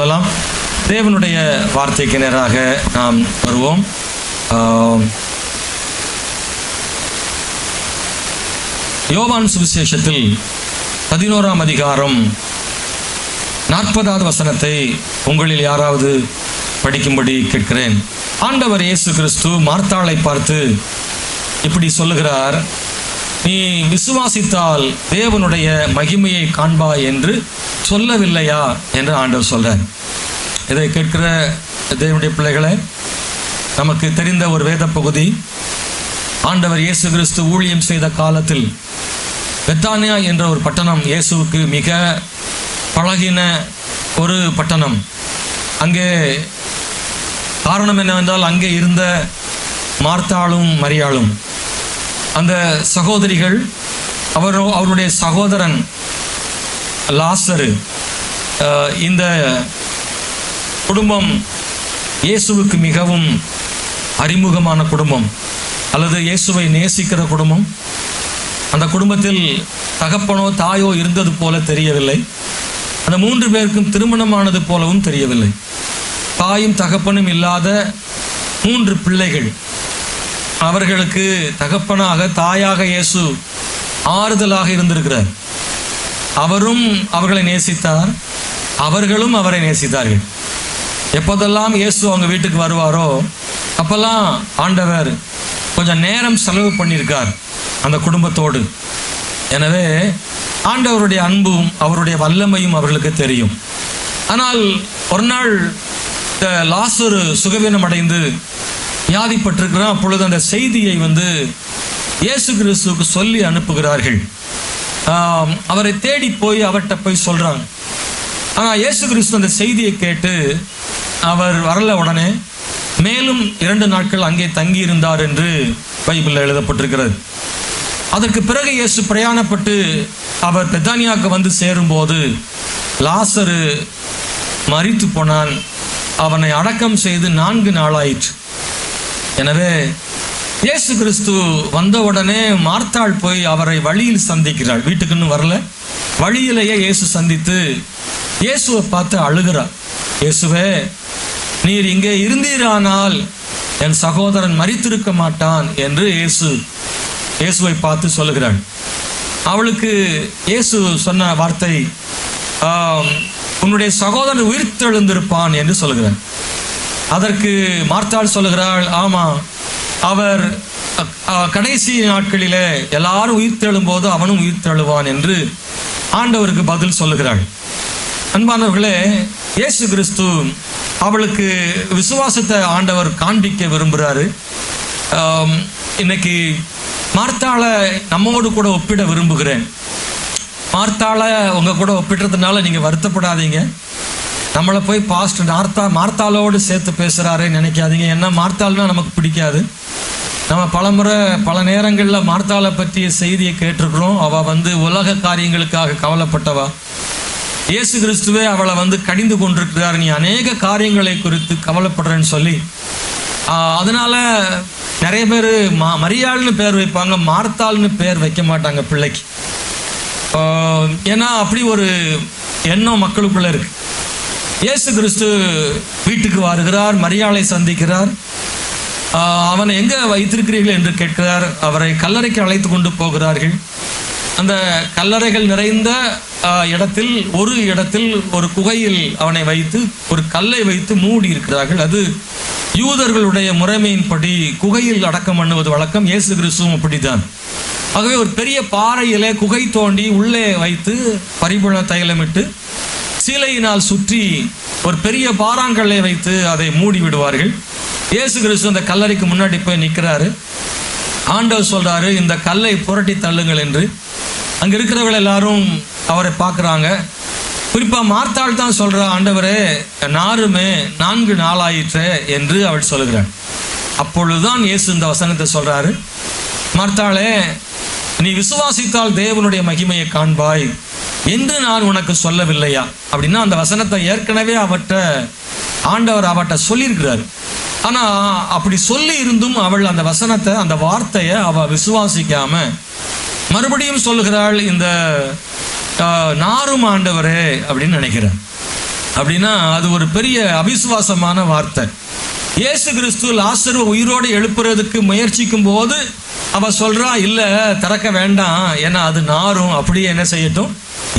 சொல்லலாம். தேவனுடைய வார்த்தைக்கு நேராக நாம் வருவோம். யோவான் சுவிசேஷத்தில் 11ஆம் அதிகாரம் 40வது வசனத்தை உங்களில் யாராவது படிக்கும்படி கேட்கிறேன். ஆண்டவர் இயேசு கிறிஸ்து மார்த்தாளை பார்த்து இப்படி சொல்லுகிறார், நீ விசுவாசித்தால் தேவனுடைய மகிமையை காண்பாய் என்று சொல்லவில்லையா என்று ஆண்டவர் சொல்றார். இதை கேட்கிற தேவனுடைய பிள்ளைகளே, நமக்கு தெரிந்த ஒரு வேத பகுதி, ஆண்டவர் இயேசு கிறிஸ்து ஊழியம் செய்த காலத்தில் பெத்தானியா என்ற ஒரு பட்டணம் இயேசுவுக்கு மிக பழகின ஒரு பட்டணம். அங்கே காரணம் என்னவென்றால், அங்கே இருந்த மார்த்தாளும் மரியாளும் அந்த சகோதரிகள், அவருடைய சகோதரன் லாசரு, இந்த குடும்பம் இயேசுவுக்கு மிகவும் அறிமுகமான குடும்பம், அல்லது இயேசுவை நேசிக்கிற குடும்பம். அந்த குடும்பத்தில் தகப்பனோ தாயோ இருந்தது போல தெரியவில்லை. அந்த 3 பேருக்கும் திருமணமானது போலவும் தெரியவில்லை. தாயும் தகப்பனும் இல்லாத 3 பிள்ளைகள். அவர்களுக்கு தகப்பனாக தாயாக இயேசு ஆறுதலாக இருந்திருக்கிறார். அவரும் அவர்களை நேசித்தார், அவர்களும் அவரை நேசித்தார்கள். எப்போதெல்லாம் இயேசு அவங்க வீட்டுக்கு வருவாரோ அப்பெல்லாம் ஆண்டவர் கொஞ்சம் நேரம் செலவு பண்ணியிருக்கார் அந்த குடும்பத்தோடு. எனவே ஆண்டவருடைய அன்பும் அவருடைய வல்லமையும் அவர்களுக்கு தெரியும். ஆனால் ஒரு நாள் லாசரு சுகவீனம் அடைந்து வியாதிப்பட்டிருக்கிறான். அப்பொழுது அந்த செய்தியை இயேசு கிறிஸ்துவுக்கு சொல்லி அனுப்புகிறார்கள். அவரை தேடி போய் அவர்கிட்ட போய் சொல்றாங்க. ஆனால் இயேசு கிறிஸ்து அந்த செய்தியை கேட்டு அவர் வரல. உடனே மேலும் 2 நாட்கள் அங்கே தங்கி இருந்தார் என்று பைபிளில் எழுதப்பட்டிருக்கிறது. அதற்கு பிறகு இயேசு பிரயாணப்பட்டு அவர் பெத்தானியாவுக்கு சேரும்போது லாசரு மரித்து போனான். அவனை அடக்கம் செய்து 4 நாளாயிற்று. எனவே இயேசு கிறிஸ்து வந்தவுடனே மார்த்தாள் போய் அவரை வழியில் சந்திக்கிறாள். வீட்டுக்குன்னு வரல, வழியிலேயே இயேசு சந்தித்து இயேசுவை பார்த்து அழுகிறார். இயேசுவே, நீர் இங்கே இருந்தீரானால் என் சகோதரன் மரித்திருக்க மாட்டான் என்று இயேசுவை பார்த்து சொல்லுகிறாள். அவளுக்கு இயேசு சொன்ன வார்த்தை, உன்னுடைய சகோதரன் உயிர்த்தெழுந்திருப்பான் என்று சொல்லுகிறார். அதற்கு மார்த்தாள் சொல்லுகிறாள், ஆமா, அவர் கடைசி நாட்களிலே எல்லாரும் உயிர்த்தெழும் போது அவனும் உயிர்த்தெழுவான் என்று ஆண்டவருக்கு பதில் சொல்லுகிறாள். அன்பானவர்களே, இயேசு கிறிஸ்து அவளுக்கு விசுவாசத்தை ஆண்டவர் காண்பிக்க விரும்புகிறாரு. இன்னைக்கு மார்த்தாளை நம்மோடு கூட ஒப்பிட விரும்புகிறேன். மார்த்தாளை உங்க கூட ஒப்பிடுறதுனால நீங்க வருத்தப்படாதீங்க. நம்மளை போய் பாஸ்ட் மார்த்தாளோடு சேர்த்து பேசுறாரு நினைக்காதீங்க. ஏன்னா மார்த்தாள்னா நமக்கு பிடிக்காது. நம்ம பலமுறை பல நேரங்களில் மார்த்தாளை பற்றிய செய்தியை கேட்டிருக்கிறோம். அவள் உலக காரியங்களுக்காக கவலைப்பட்டவா. இயேசு கிறிஸ்துவே அவளை கடிந்து கொண்டிருக்கிறார், நீ அநேக காரியங்களை குறித்து கவலைப்படுறேன்னு சொல்லி. அதனால நிறைய பேர் மரியாள்னு பேர் வைப்பாங்க, மார்த்தாள்னு பேர் வைக்க மாட்டாங்க பிள்ளைக்கு. ஏன்னா அப்படி ஒரு எண்ணம் மக்களுக்குள்ள இருக்கு. இயேசு கிறிஸ்து வீட்டுக்கு வருகிறார், மரியாளை சந்திக்கிறார். அவனை எங்க வைத்திருக்கிறீர்கள் என்று கேட்கிறார். அவரை கல்லறைக்கு அழைத்து கொண்டு போகிறார்கள். அந்த கல்லறைகள் நிறைந்த இடத்தில் ஒரு குகையில் அவனை வைத்து ஒரு கல்லை வைத்து மூடி இருக்கிறார்கள். அது யூதர்களுடைய முறைமையின்படி குகையில் அடக்கம் பண்ணுவது வழக்கம். இயேசு கிறிஸ்துவும் அப்படித்தான். ஆகவே ஒரு பெரிய பாறையிலே குகை தோண்டி உள்ளே வைத்து பரிமள தைலமிட்டு சீலையினால் சுற்றி ஒரு பெரிய பாறாங்கல்லை வைத்து அதை மூடி விடுவார்கள். இயேசு கிறிஸ்து அந்த கல்லறைக்கு முன்னாடி போய் நிற்கிறாரு. ஆண்டவர் சொல்றாரு, இந்த கல்லை புரட்டி தள்ளுங்கள் என்று. அங்க இருக்கிறவர்கள் எல்லாரும் அவரை பார்க்குறாங்க. குறிப்பா மார்த்தாள் தான் சொல்றா, ஆண்டவரே, நாருமே 4 நாளாயிற்று என்று அவள் சொல்லுகிறாள். அப்பொழுதுதான் இயேசு இந்த வசனத்தை சொல்றாரு, மார்த்தாளே, நீ விசுவாசித்தால் தேவனுடைய மகிமையை காண்பாய் என்று நான் உனக்கு சொல்லவில்லையா? அப்படின்னா அந்த வசனத்தை ஏற்கனவே ஆண்டவர் அவட்ட சொல்லியிருக்கிறார். ஆனா அப்படி சொல்லி இருந்தும் அவள் அந்த வசனத்தை, அந்த வார்த்தையை அவ விசுவாசிக்காம மறுபடியும் சொல்லுகிறாள், இந்த நாரும் ஆண்டவரே அப்படின்னு நினைக்கிறார். அப்படின்னா அது ஒரு பெரிய அவிசுவாசமான வார்த்தை. இயேசு கிறிஸ்து லாசரு உயிரோடு எழுப்புறதுக்கு முயற்சிக்கும் போது அவ சொல்றா, இல்ல திறக்க வேண்டாம், ஏன்னா அது நாரும், அப்படியே என்ன செய்யட்டும்,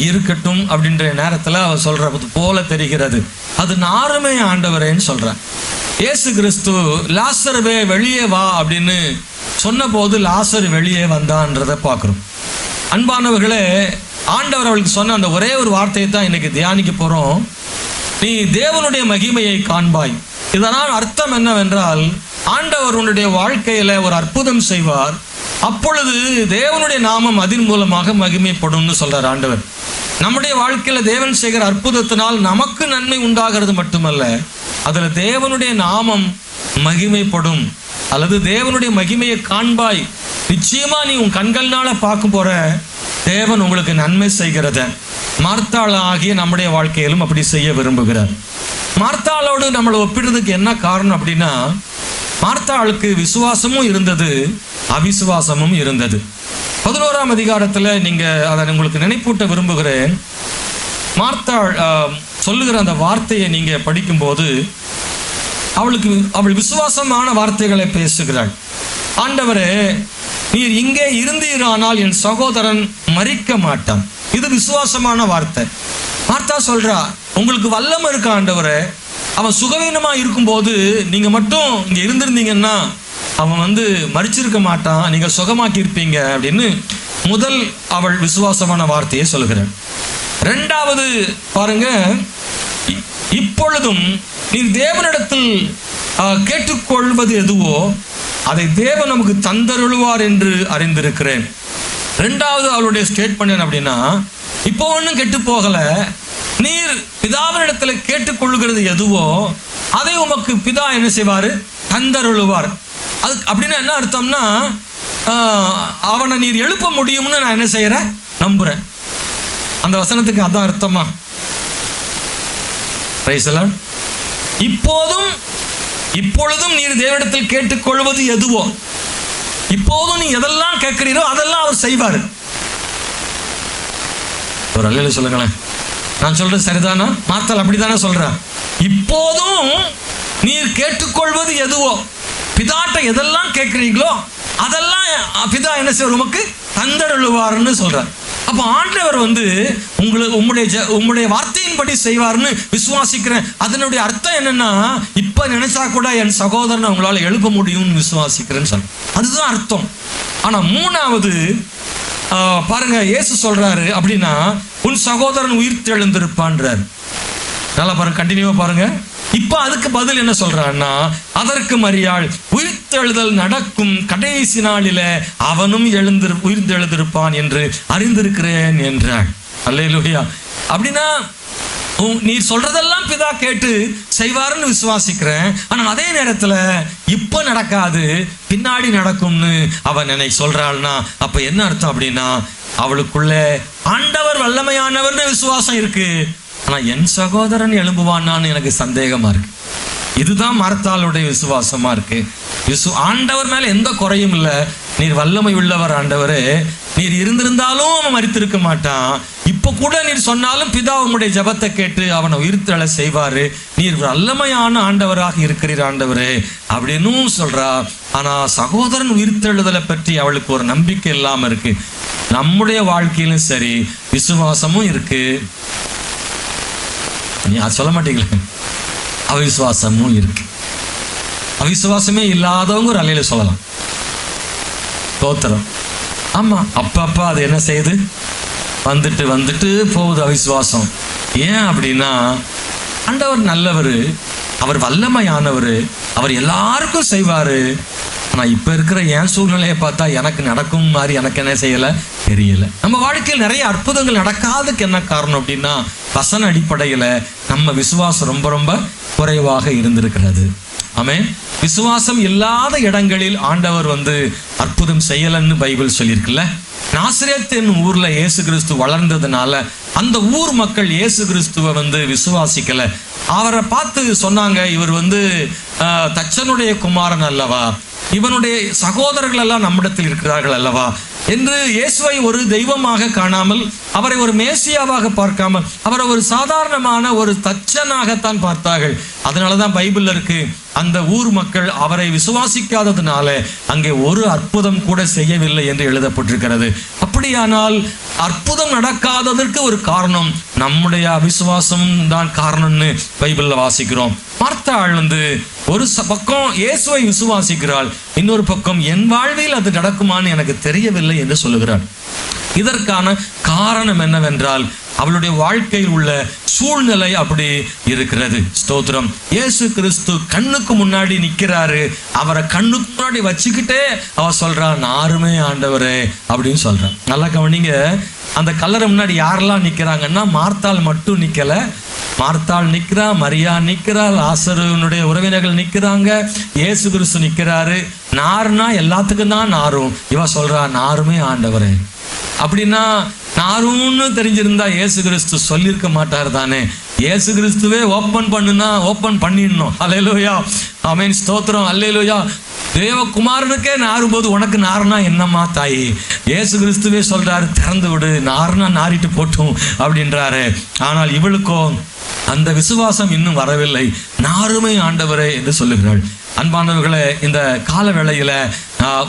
இருக்கட்டும் அப்படின்ற நேரத்துல அவ சொல்றது போல தெரிகிறது. அது நாருமே ஆண்டவரேன்னு சொல்றான். இயேசு கிறிஸ்து லாசருவே வெளியே வா அப்படின்னு சொன்ன போது லாசரு வெளியே வந்தான்றதை பார்க்கிறோம். அன்பானவர்களே, ஆண்டவர் அவளுக்கு சொன்ன அந்த ஒரே ஒரு வார்த்தையை தான் இன்னைக்கு தியானிக்க போறோம். நீ தேவனுடைய மகிமையை காண்பாய். இதனால் அர்த்தம் என்னவென்றால், ஆண்டவர் உன்னுடைய வாழ்க்கையில ஒரு அற்புதம் செய்வார், அப்பொழுது தேவனுடைய நாமம் அதன் மூலமாக மகிமைப்படும்னு சொல்றார் ஆண்டவர். நம்முடைய வாழ்க்கையில தேவன் செய்கிற அற்புதத்தினால் நமக்கு நன்மை உண்டாகிறது மட்டுமல்ல, அதுல தேவனுடைய நாமம் மகிமைப்படும், அல்லது தேவனுடைய மகிமையை காண்பாய். நிச்சயமா நீ உன் கண்கள்னால பார்க்க போற தேவன் உங்களுக்கு நன்மை செய்கிறத மார்த்தாள் ஆகிய நம்முடைய வாழ்க்கையிலும் அப்படி செய்ய விரும்புகிறார். மார்த்தாளோடு நம்மளை ஒப்பிடுறதுக்கு என்ன காரணம் அப்படின்னா, மார்த்தாளுக்கு விசுவாசமும் இருந்தது, அவிசுவாசமும் இருந்தது. 11ஆம் அதிகாரத்தில் நீங்க அதை உங்களுக்கு நினைப்பூட்ட விரும்புகிறேன். மார்த்தாள் சொல்லுகிற அந்த வார்த்தையை நீங்க படிக்கும்போது அவள் விசுவாசமான வார்த்தைகளை பேசுகிறாள். ஆண்டவரே, நீர் இங்கே இருந்தீரானால் என் சகோதரன் மரிக்க மாட்டான். இது விசுவாசமான வார்த்தை. மார்த்தா சொல்றா, உங்களுக்கு வல்லமை இருக்க ஆண்டவரே, அவன் சுகவீனமா இருக்கும்போது நீங்க மட்டும் இங்க இருந்திருந்தீங்கன்னா அவன் மரிச்சிருக்க மாட்டான், நீங்க சுகமாக்கி இருப்பீங்க அப்படின்னு முதல் அவள் விசுவாசமான வார்த்தையை சொல்லுகிறாள். இரண்டாவது பாருங்க, இப்பொழுதும் நீர் தேவனிடத்தில் கேட்டுக்கொள்வது எதுவோ அதை தேவன் நமக்கு தந்தருள்வார் என்று அறிந்திருக்கிறேன். ரெண்டாவது அவளுடைய ஸ்டேட்மெண்ட் அப்படின்னா, இப்போ ஒன்றும் கெட்டு போகல, நீர் பிதாவினிடத்தில் கேட்டுக்கொள்கிறது எதுவோ அதை உமக்கு பிதா என்ன செய்வார், தந்தருள்வார். அது அப்படின்னா என்ன அர்த்தம்னா, அவனை நீர் எழுப்ப முடியும்னு நான் என்ன செய்யறேன், நம்புறேன். அந்த வசனத்துக்கு அதான் அர்த்தமா? இப்பொழுதும் நீர் தேவனிடத்தில் கேட்டுக்கொள்வது எதுவோ, இப்போதும் நீ எதெல்லாம் கேட்கிறீரோ அதெல்லாம் அவர் செய்வார். ஒரு அல்லேலூயா சொல்லுங்களேன். நான் சொல்றது சரிதானா? மார்த்தாள் அப்படித்தானே சொல்றா. இப்போதும் நீர் கேட்டுக்கொள்வது எதுவோ, பிதாட்ட எதெல்லாம் கேட்கிறீங்களோ அதெல்லாம் பிதா என்ன செய்வார், உமக்கு தந்தருள்வார்னு சொல்றார். அப்போ ஆண்டவர் உங்களுடைய வார்த்தையின்படி செய்வார்னு விசுவாசிக்கிறேன். அதனுடைய அர்த்தம் என்னன்னா, இப்ப நினைச்சா கூட என் சகோதரனை உங்களால எழுப்ப முடியும்னு விசுவாசிக்கிறேன்னு சொல்ல, அதுதான் அர்த்தம். ஆனா மூணாவது பாருங்க, இயேசு சொல்றாரு அப்படின்னா, உன் சகோதரன் உயிர் தெழுந்திருப்பான்றார். நல்லா பாருங்க, கண்டினியூவா பாருங்க. இப்ப அதுக்கு பதில் என்ன சொல்றான்னா, அதற்கு மரியாள், உயிர்த்தெழுதல் நடக்கும் கடைசி நாளில அவனும் உயிர்த்தெழுந்திருப்பான் என்று அறிந்திருக்கிறேன் என்றாள். அல்லேலூயா. அப்படின்னா நீ சொல்றதெல்லாம் பிதா கேட்டு செய்வாருன்னு விசுவாசிக்கிறேன். ஆனா அதே நேரத்துல இப்ப நடக்காது, பின்னாடி நடக்கும்னு அவன் என்னை சொல்றாள்னா அப்ப என்ன அர்த்தம் அப்படின்னா, அவளுக்குள்ள ஆண்டவர் வல்லமையானவர்னு விசுவாசம் இருக்கு, ஆனா என் சகோதரன் எழும்புவான்னு எனக்கு சந்தேகமா இருக்கு. இதுதான் மார்த்தாளுடைய விசுவாசமா இருக்கு. ஆண்டவர் மேல எந்த குறையும் இல்லை, நீர் வல்லமை உள்ளவர் ஆண்டவரே, நீர் இருந்திருந்தாலும் அவன் மரித்திருக்க மாட்டான், இப்ப கூட நீர் சொன்னாலும் பிதா உங்களுடைய ஜபத்தை கேட்டு அவனை உயிர்த்தெழ செய்வாரு, நீர் வல்லமையான ஆண்டவராக இருக்கிறீர் ஆண்டவரே அப்படின்னு சொல்றா. ஆனா சகோதரன் உயிர்த்தெழுதலை பற்றி அவளுக்கு ஒரு நம்பிக்கை இல்லாம இருக்கு. நம்முடைய வாழ்க்கையிலும் சரி விசுவாசமும் இருக்கு, நீ அது சொல்ல மாட்டீங்களே, அவிசுவாசமும் இருக்கு. அவிசுவாசமே இல்லாதவங்க ஒரு அல்லேலூயா சொல்லலாம். தோத்திரம். ஆமா, அப்பப்ப அது என்ன செய்யுது, வந்துட்டு போகுது அவிசுவாசம். ஏன் அப்படின்னா, ஆண்டவர் நல்லவர், அவர் வல்லமையானவர், அவர் எல்லாருக்கும் செய்வாரு. ஆனா இப்ப இருக்கிற என் சூழ்நிலையை பார்த்தா எனக்கு நடக்கும் மாதிரி எனக்கு என்ன செய்யல தெரியல. நம்ம வாழ்க்கையில் நிறைய அற்புதங்கள் நடக்காததுக்கு என்ன காரணம் அப்படின்னா, வசன அடிப்படையில நம்ம விசுவாசம் ரொம்ப ரொம்ப குறைவாக இருந்திருக்கிறது. ஆமென். விசுவாசம் இல்லாத இடங்களில் ஆண்டவர் அற்புதம் செய்யலன்னு பைபிள் சொல்லியிருக்குல்ல. நாசரேத் என்னும் ஊர்ல இயேசு கிறிஸ்து வளர்ந்ததுனால அந்த ஊர் மக்கள் இயேசு கிறிஸ்துவை விசுவாசிக்கல. அவரை பார்த்து சொன்னாங்க, இவர் தச்சனுடைய குமாரன் அல்லவா, இவனுடைய சகோதரர்கள் எல்லாம் நம்மிடத்தில் இருக்கிறார்கள் அல்லவா, என்று இயேசுவை ஒரு தெய்வமாக காணாமல், அவரை ஒரு மேசியாவாக பார்க்காமல், அவரை ஒரு சாதாரணமான ஒரு தச்சனாகத்தான் பார்த்தார்கள். அதனாலதான் பைபிள்ல இருக்கு, அந்த ஊர் மக்கள் அவரை விசுவாசிக்காததுனால அங்கே ஒரு அற்புதம் கூட செய்யவில்லை என்று எழுதப்பட்டிருக்கிறது. அப்படியானால் அற்புதம் நடக்காததற்கு ஒரு காரணம் நம்முடைய அவிசுவாசம் தான் காரணம்னு பைபிள்ல வாசிக்கிறோம். மார்த்தாள் ஒரு பக்கம் இயேசுவை விசுவாசிக்கிறாள், இன்னொரு பக்கம் என் வாழ்வில் அது நடக்குமான்னு எனக்கு தெரியவில்லை என்று சொல்லுகிறாள். இதற்கான காரணம் என்னவென்றால் அவளுடைய வாழ்க்கையில் உள்ள சூழ்நிலை அப்படி இருக்கிறது. ஸ்தோத்திரம். இயேசு கிறிஸ்து கண்ணுக்கு முன்னாடி நிற்கிறாரு. அவரை கண்ணுக்கு முன்னாடி வச்சுக்கிட்டே அவ சொல்றா, நாருமே ஆண்டவரே அப்படின்னு சொல்றான். நல்லா கவனிங்க, அந்த கல்லறை முன்னாடி யாரெல்லாம் நிற்கிறாங்கன்னா மார்த்தாள் மட்டும் நிற்கல. மார்த்தாள் நிற்கிறா, மரியா நிற்கிறா, லாசருனுடைய உறவினர்கள் நிற்கிறாங்க, இயேசு கிறிஸ்து நிற்கிறாரு. நாருனா எல்லாத்துக்கும் தான் நாரும். இவ சொல்றா, நாருமே ஆண்டவரே. அப்படின்னா நாருன்னு தெரிஞ்சிருந்தா இயேசு கிறிஸ்து சொல்லியிருக்க மாட்டார் தானே. இயேசு கிறிஸ்துவே ஓப்பன் பண்ணுனா ஓப்பன் பண்ணிடணும். அல்லேலூயா, ஆமென், ஸ்தோத்திரம், அல்லேலூயா. தேவகுமாரனுக்கே நாறும்போது உனக்கு நாருனா என்னம்மா தாயி? இயேசு கிறிஸ்துவே சொல்றாரு, திறந்து விடு, நாருனா நாறிட்டு போட்டும் அப்படின்றாரு. ஆனால் இவளுக்கோ அந்த விசுவாசம் இன்னும் வரவில்லை. நாருமை ஆண்டவரே என்று சொல்லுகிறாள். அன்பானவர்களே, இந்த கால வேளையில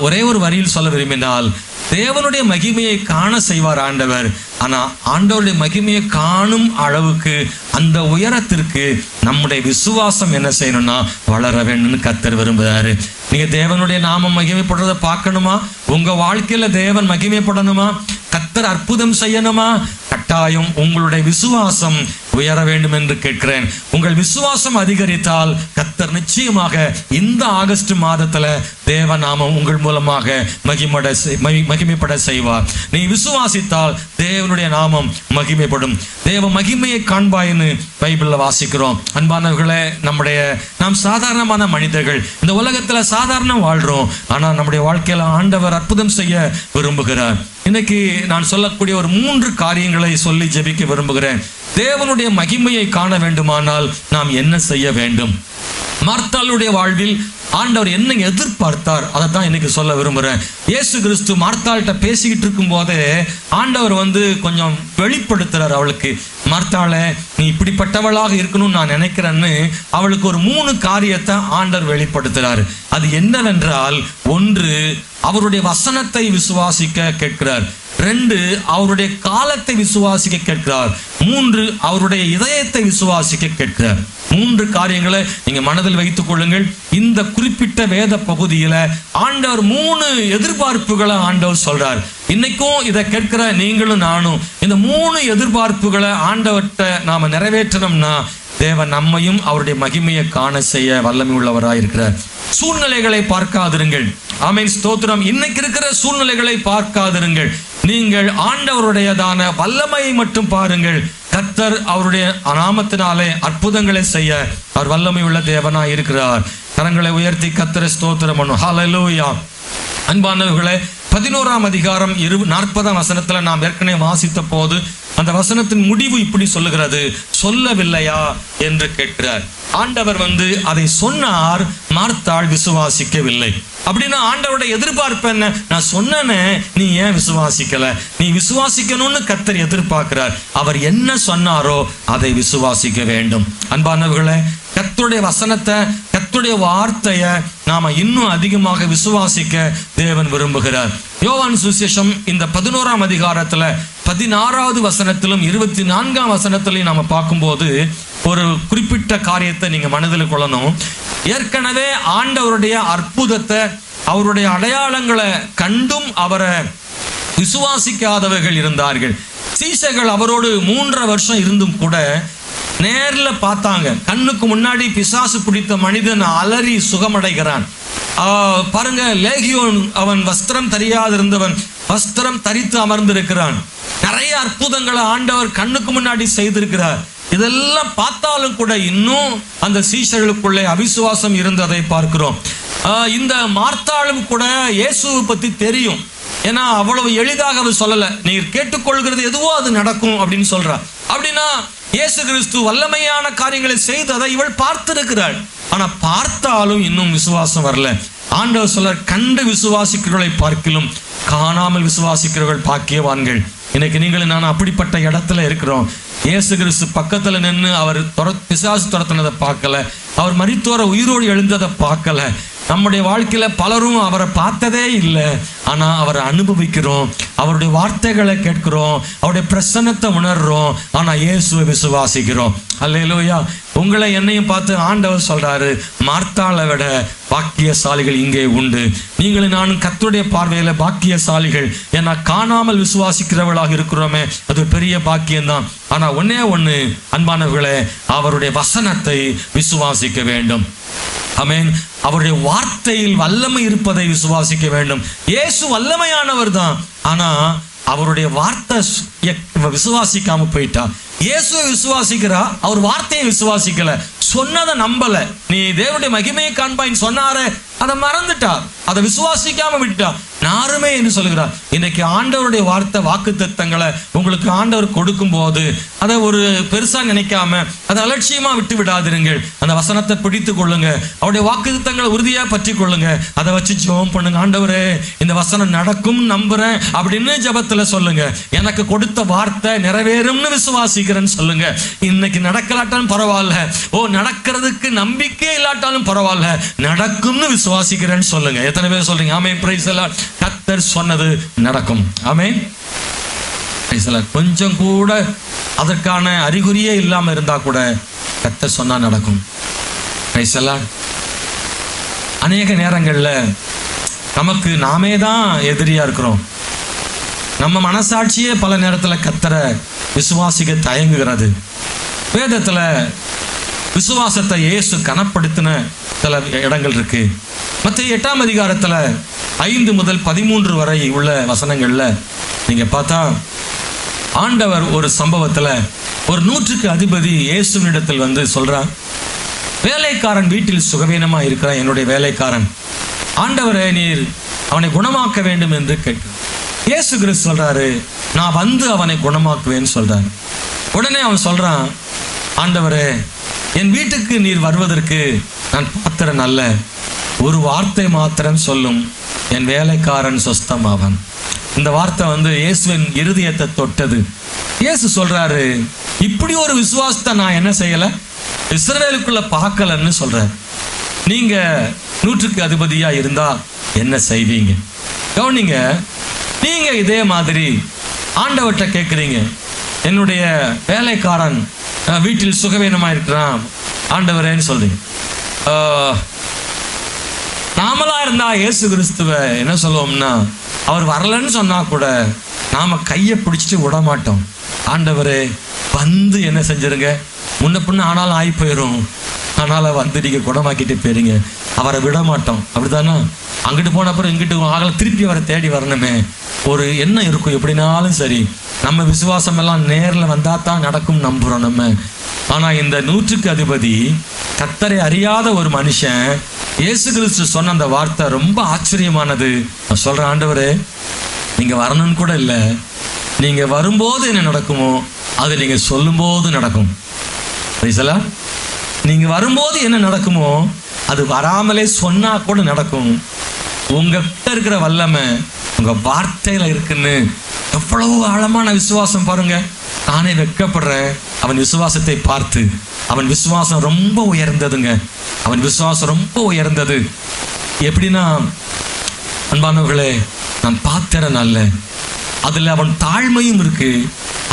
ஒரே ஒரு வரியில் சொல்ல விரும்பினால், தேவனுடைய மகிமையை காண செய்வார் ஆண்டவர். ஆனா ஆண்டவருடைய மகிமையை காணும் அளவுக்கு, அந்த உயரத்திற்கு நம்முடைய விசுவாசம் என்ன செய்யணும்னா வளர வேணும்னு கர்த்தர் விரும்புகிறாரு. நீங்க தேவனுடைய நாமம் மகிமைப்படுறதை பார்க்கணுமா? உங்க வாழ்க்கையில தேவன் மகிமைப்படணுமா? கர்த்தர் அற்புதம் செய்யணுமா? கட்டாயம் உங்களுடைய விசுவாசம் உயர வேண்டும் என்று கேட்கிறேன். உங்கள் விசுவாசம் அதிகரித்தால் கர்த்தர் நிச்சயமாக இந்த ஆகஸ்ட் மாதத்துல தேவ நாமம் உங்கள் மூலமாக மகிமைப்பட செய்வார். நீ விசுவாசித்தால் தேவனுடைய நாமம் மகிமைப்படும். தேவ மகிமையை காண்பாயின்னு பைபிள்ல வாசிக்கிறோம். அன்பானவர்களே, நாம் சாதாரணமான மனிதர்கள், இந்த உலகத்துல சாதாரண வாழ்றோம். ஆனா நம்முடைய வாழ்க்கையில ஆண்டவர் அற்புதம் செய்ய விரும்புகிறார். இன்னைக்கு நான் சொல்லக்கூடிய ஒரு 3 காரியங்களை சொல்லி ஜெபிக்க விரும்புகிறேன். தேவனுடைய மகிமையை காண வேண்டுமானால் நாம் என்ன செய்ய வேண்டும்? மார்த்தாளுடைய வாழ்வில் ஆண்டவர் என்ன எதிர்பார்த்தார், அதை தான் இன்னைக்கு சொல்ல விரும்புகிறேன். இயேசு கிறிஸ்து மார்த்தாள்கிட்ட பேசிக்கிட்டு இருக்கும் போதே ஆண்டவர் கொஞ்சம் வெளிப்படுத்துறார் அவளுக்கு. மார்த்தாளே, நீ இப்படிப்பட்டவளாக இருக்கணும்னு நான் நினைக்கிறேன்னு அவளுக்கு ஒரு 3 காரியத்தை ஆண்டவர் வெளிப்படுத்துறாரு. அது என்னவென்றால், 1, அவருடைய வசனத்தை விசுவாசிக்க கேட்கிறார். 2, அவருடைய காலத்தை விசுவாசிக்க கேட்கிறார். 3, அவருடைய இதயத்தை விசுவாசிக்க கேட்கிறார். 3 காரியங்களை நீங்க மனதில் வைத்துக் கொள்ளுங்கள். இந்த குறிப்பிட்ட வேத பகுதியில ஆண்டவர் 3 எதிர்பார்ப்புகளை ஆண்டவர் சொல்றார். இன்னைக்கும் இதை கேட்கிற நீங்களும் நானும் இந்த 3 எதிர்பார்ப்புகளை ஆண்டவர்கிட்ட நாம நிறைவேற்றணும்னா தேவன் நம்மையும் அவருடைய மகிமையை காண செய்ய வல்லமை உள்ளவராய் இருக்கிறார். சூழ்நிலைகளை பார்க்காதிருங்கள். ஆமென், ஸ்தோத்திரம். இன்னைக்கு இருக்கிற சூழ்நிலைகளை பார்க்காதிருங்கள். நீங்கள் ஆண்டவருடையதான வல்லமையை மட்டும் பாருங்கள். கர்த்தர் அவருடைய நாமத்தினாலே அற்புதங்களை செய்ய அவர் வல்லமை உள்ள தேவனாய் இருக்கிறார். கரங்களை உயர்த்தி கர்த்தரை ஸ்தோத்திரம் பண்ணும். ஹல்லேலூயா. அன்பானவர்களே, 11ஆம் அதிகாரம் 40ஆம் வசனத்துல நாம் ஏற்கனவே வாசித்த போது அந்த வசனத்தின் முடிவு இப்படி சொல்லுகிறது, சொல்லவில்லையா என்று கேட்கிறார். ஆண்டவர் அதை சொன்னார், மார்த்தாள் விசுவாசிக்கவில்லை. அப்படின்னா ஆண்டவருடைய எதிர்பார்ப்பு என்ன? நான் சொன்னேனே, நீ ஏன் விசுவாசிக்கல? நீ விசுவாசிக்கணும்னு கர்த்தர் எதிர்பார்க்கிறார். அவர் என்ன சொன்னாரோ அதை விசுவாசிக்க வேண்டும். அன்பானவர்களே, கர்த்தருடைய வசனத்தை, கர்த்தருடைய வார்த்தையை நாம இன்னும் அதிகமாக விசுவாசிக்க தேவன் விரும்புகிறார். யோவான் சுவிசேஷம் இந்த 11ஆம் அதிகாரத்துல 16வது வசனத்திலும் 24ஆம் வசனத்திலையும் நாம பார்க்கும்போது ஒரு குறிப்பிட்ட காரியத்தை நீங்க மனதில் கொள்ளணும். ஏற்கனவே ஆண்டவருடைய அற்புதத்தை, அவருடைய அடையாளங்களை கண்டும் அவரை விசுவாசிக்காதவர்கள் இருந்தார்கள். சீஷர்கள் அவரோடு 3.5 வருஷம் இருந்தும் கூட நேர்ல பார்த்தாங்க. கண்ணுக்கு முன்னாடி பிசாசு பிடித்த மனிதன் அலறி சுகமடைகிறான். பாருங்க, லேகியோன் அவன் வஸ்திரம் தெரியாதிருந்தவன் வஸ்திரம் தரித்து அமர்ந்திருக்கிறான். நிறைய அற்புதங்களை ஆண்டவர் கண்ணுக்கு முன்னாடி செய்திருக்கிறார். இதெல்லாம் பார்த்தாலும் கூட இன்னும் அந்த சீஷர்களுக்குள்ளே அவிசுவாசம் இருந்ததை பார்க்கிறோம். இந்த மார்த்தாளும் கூட இயேசுவை பத்தி தெரியும். ஏன்னா அவ்வளவு எளிதாக அவர் சொல்லல, நீர் கேட்டுக்கொள்கிறது எதுவோ அது நடக்கும் அப்படின்னு சொல்றார். அப்படின்னா இயேசு கிறிஸ்து வல்லமையான காரியங்களை செய்ததை இவள் பார்த்திருக்கிறாள். ஆனா பார்த்தாலும் இன்னும் விசுவாசம் வரல. ஆண்டவர் சொல்ல, கண்டு விசுவாசிக்கிறவர்களை பார்க்கிலும் காணாமல் விசுவாசிக்கிறவர்கள் பாக்கியவான்கள். இன்னைக்கு நீங்களும் நான் அப்படிப்பட்ட இடத்துல இருக்கிறோம். இயேசு கிறிஸ்து பக்கத்துல நின்று அவர் பிசாசு துரத்தினதை பார்க்கல, அவர் மரித்தோர உயிரோடு எழுந்ததை பார்க்கல. நம்முடைய வாழ்க்கையில பலரும் அவரை பார்த்ததே இல்லை, ஆனா அவரை அனுபவிக்கிறோம், அவருடைய வார்த்தைகளை கேட்கிறோம், அவருடைய பிரசன்னத்தை உணர்றோம், ஆனா இயேசுவை விசுவாசிக்கிறோம். அல்லேலூயா. உங்களை என்னையும் பார்த்து ஆண்டவர் சொல்றாரு, மார்த்தாளை விட பாக்கியசாலிகள் இங்கே உண்டு. நீங்களும் நானும் கர்த்தருடைய பார்வையில பாக்கியசாலிகள். ஏன்னா காணாமல் விசுவாசிக்கிறவர்களாக இருக்கிறோமே, அது பெரிய பாக்கியம்தான். ஆனா ஒன்னே ஒண்ணு அன்பானவர்களே, அவருடைய வசனத்தை விசுவாசிக்க வேண்டும். ஆமென். அவருடைய வார்த்தையில் வல்லமை இருப்பதை விசுவாசிக்க வேண்டும். இயேசு வல்லமையானவர் தான், ஆனா அவருடைய வார்த்தை விசுவாசிக்காம போயிட்டா. இயேசுவை விசுவாசிக்கிறா, அவர் வார்த்தையை விசுவாசிக்கல, சொன்னதை நம்பல. நீ தேவனுடைய மகிமையை காண்பாயின்னு சொன்னாரே, அதை மறந்துட்டா, அதை விசுவாசிக்காம விட்டா. நாருமே என்று சொல்கிறார். இன்னைக்கு ஆண்டவருடைய வார்த்தை வாக்குத்தத்தங்களை உங்களுக்கு ஆண்டவர் கொடுக்கும் போது அதை ஒரு பெருசா நினைக்காம அதை அலட்சியமா விட்டு விடாதிருங்கள். அந்த வசனத்தை பிடித்து கொள்ளுங்க, அவருடைய வாக்குத்தத்தங்களை உறுதியா பற்றி கொள்ளுங்க. அதை வச்சு ஜெபம் பண்ணுங்க. ஆண்டவரே, இந்த வசனம் நடக்கும் நம்புறேன் அப்படின்னு ஜெபத்துல சொல்லுங்க. எனக்கு கொடுத்த வார்த்தை நிறைவேறும்னு விசுவாசிக்கிறேன்னு சொல்லுங்க. இன்னைக்கு நடக்கலாட்டாலும் பரவாயில்ல, நடக்கிறதுக்கு நம்பிக்கை இல்லாட்டாலும் பரவாயில்ல, நடக்கும்னு விசுவாசிக்கிறேன்னு சொல்லுங்க. எத்தனை பேர் சொல்றீங்க? ஆமென். Praise the Lord. கர்த்தர் சொன்னது நடக்கும். ஆமென். Praise the Lord. கொஞ்சம் கூட அதற்கான அறிகுறியே இல்லாம இருந்தா கூட கர்த்தர் சொன்னா நடக்கும். Price the Lord. அநேக நேரங்கள்ல நமக்கு நாமே தான் எதிரியா இருக்கிறோம். நம்ம மனசாட்சியே பல நேரத்துல கர்த்தரை விசுவாசிக்க தயங்குகிறது. வேதத்துல விசுவாசத்தை இயேசு கனப்படுத்தின சில இடங்கள் இருக்கு. மத்திய 8ஆம் அதிகாரத்துல 5 முதல் 13 வரை உள்ள வசனங்கள்ல நீங்க பார்த்தா, ஆண்டவர் ஒரு சம்பவத்துல ஒரு 100க்கு அதிபதி இயேசுவினிடத்தில் வந்து சொல்றான், வேலைக்காரன் வீட்டில் சுகவீனமா இருக்கிறான், என்னுடைய வேலைக்காரன், ஆண்டவரே நீர் அவனை குணமாக்க வேண்டும் என்று கேட்கிறான். இயேசு கிறிஸ்து சொல்றாரு, நான் வந்து அவனை குணமாக்குவேன்னு சொல்றாரு. உடனே அவன் சொல்றான், ஆண்டவரே, என் வீட்டுக்கு நீர் வருவதற்கு நான் பாத்திரன் அல்ல, ஒரு வார்த்தை மாத்திரம் சொல்லும், என் வேலைக்காரன் சொஸ்தமாவன். இந்த வார்த்தை வந்து இயேசுவின் இருதயத்தை தொட்டது. இயேசு சொல்றாரு, இப்படி ஒரு விசுவாசத்தை நான் என்ன செய்யல, இஸ்ரவேலுக்குள்ள பார்க்கலன்னு சொல்றாரு. நீங்க 100க்கு அதிபதியா இருந்தா என்ன செய்வீங்க? கவனிங்க. நீங்க இதே மாதிரி ஆண்டவர்கிட்ட கேட்குறீங்க, என்னுடைய வேலைக்காரன் வீட்டில் சுகவீனமா இருக்கிறான் ஆண்டவரேன்னு சொல்றீங்க. நாமளா இருந்தா இயேசு கிறிஸ்துவ என்ன சொல்லுவோம்னா, அவர் வரலன்னு சொன்னா கூட நாம கையை பிடிச்சிட்டு விட மாட்டோம். ஆண்டவரே வந்து என்ன செஞ்சிருங்க, முன்ன பின்ன ஆனாலும் ஆகி போயிடும், அதனால வந்து நீங்க குணமாக்கிட்டு போயிருங்க, அவரை விட மாட்டோம். அப்படித்தானா? அங்கிட்டு போன அப்புறம் இங்கிட்டு ஆகல, திருப்பி அவரை தேடி வரணுமே ஒரு எண்ணம் இருக்கும். எப்படினாலும் சரி, நம்ம விசுவாசம் எல்லாம் நேரில் வந்தா தான் நடக்கும் நம்புறோம் நம்ம. ஆனா இந்த 100க்கு அதிபதி கர்த்தரை அறியாத ஒரு மனுஷன், இயேசு கிறிஸ்து சொன்ன அந்த வார்த்தை ரொம்ப ஆச்சரியமானது. நான் சொல்றேன், ஆண்டவரே நீங்க வரணும்னு கூட இல்லை, நீங்க வரும்போது என்ன நடக்குமோ அது நீங்க சொல்லும் போது நடக்கும். நீங்க வரும்போது என்ன நடக்குமோ அது வராமலே சொன்னா கூட நடக்கும். உங்ககிட்ட இருக்கிற வல்லமை உங்க வார்த்தையில இருக்குன்னு எவ்வளவு ஆழமான விசுவாசம் பாருங்க. நானே வெட்கப்படுறேன் அவன் விசுவாசத்தை பார்த்து. அவன் விசுவாசம் ரொம்ப உயர்ந்ததுங்க. அவன் விசுவாசம் ரொம்ப உயர்ந்தது. எப்படின்னா, அன்பானவர்களே, நான் பாத்திரன் அல்ல, அதுல அவன் தாழ்மையும் இருக்கு,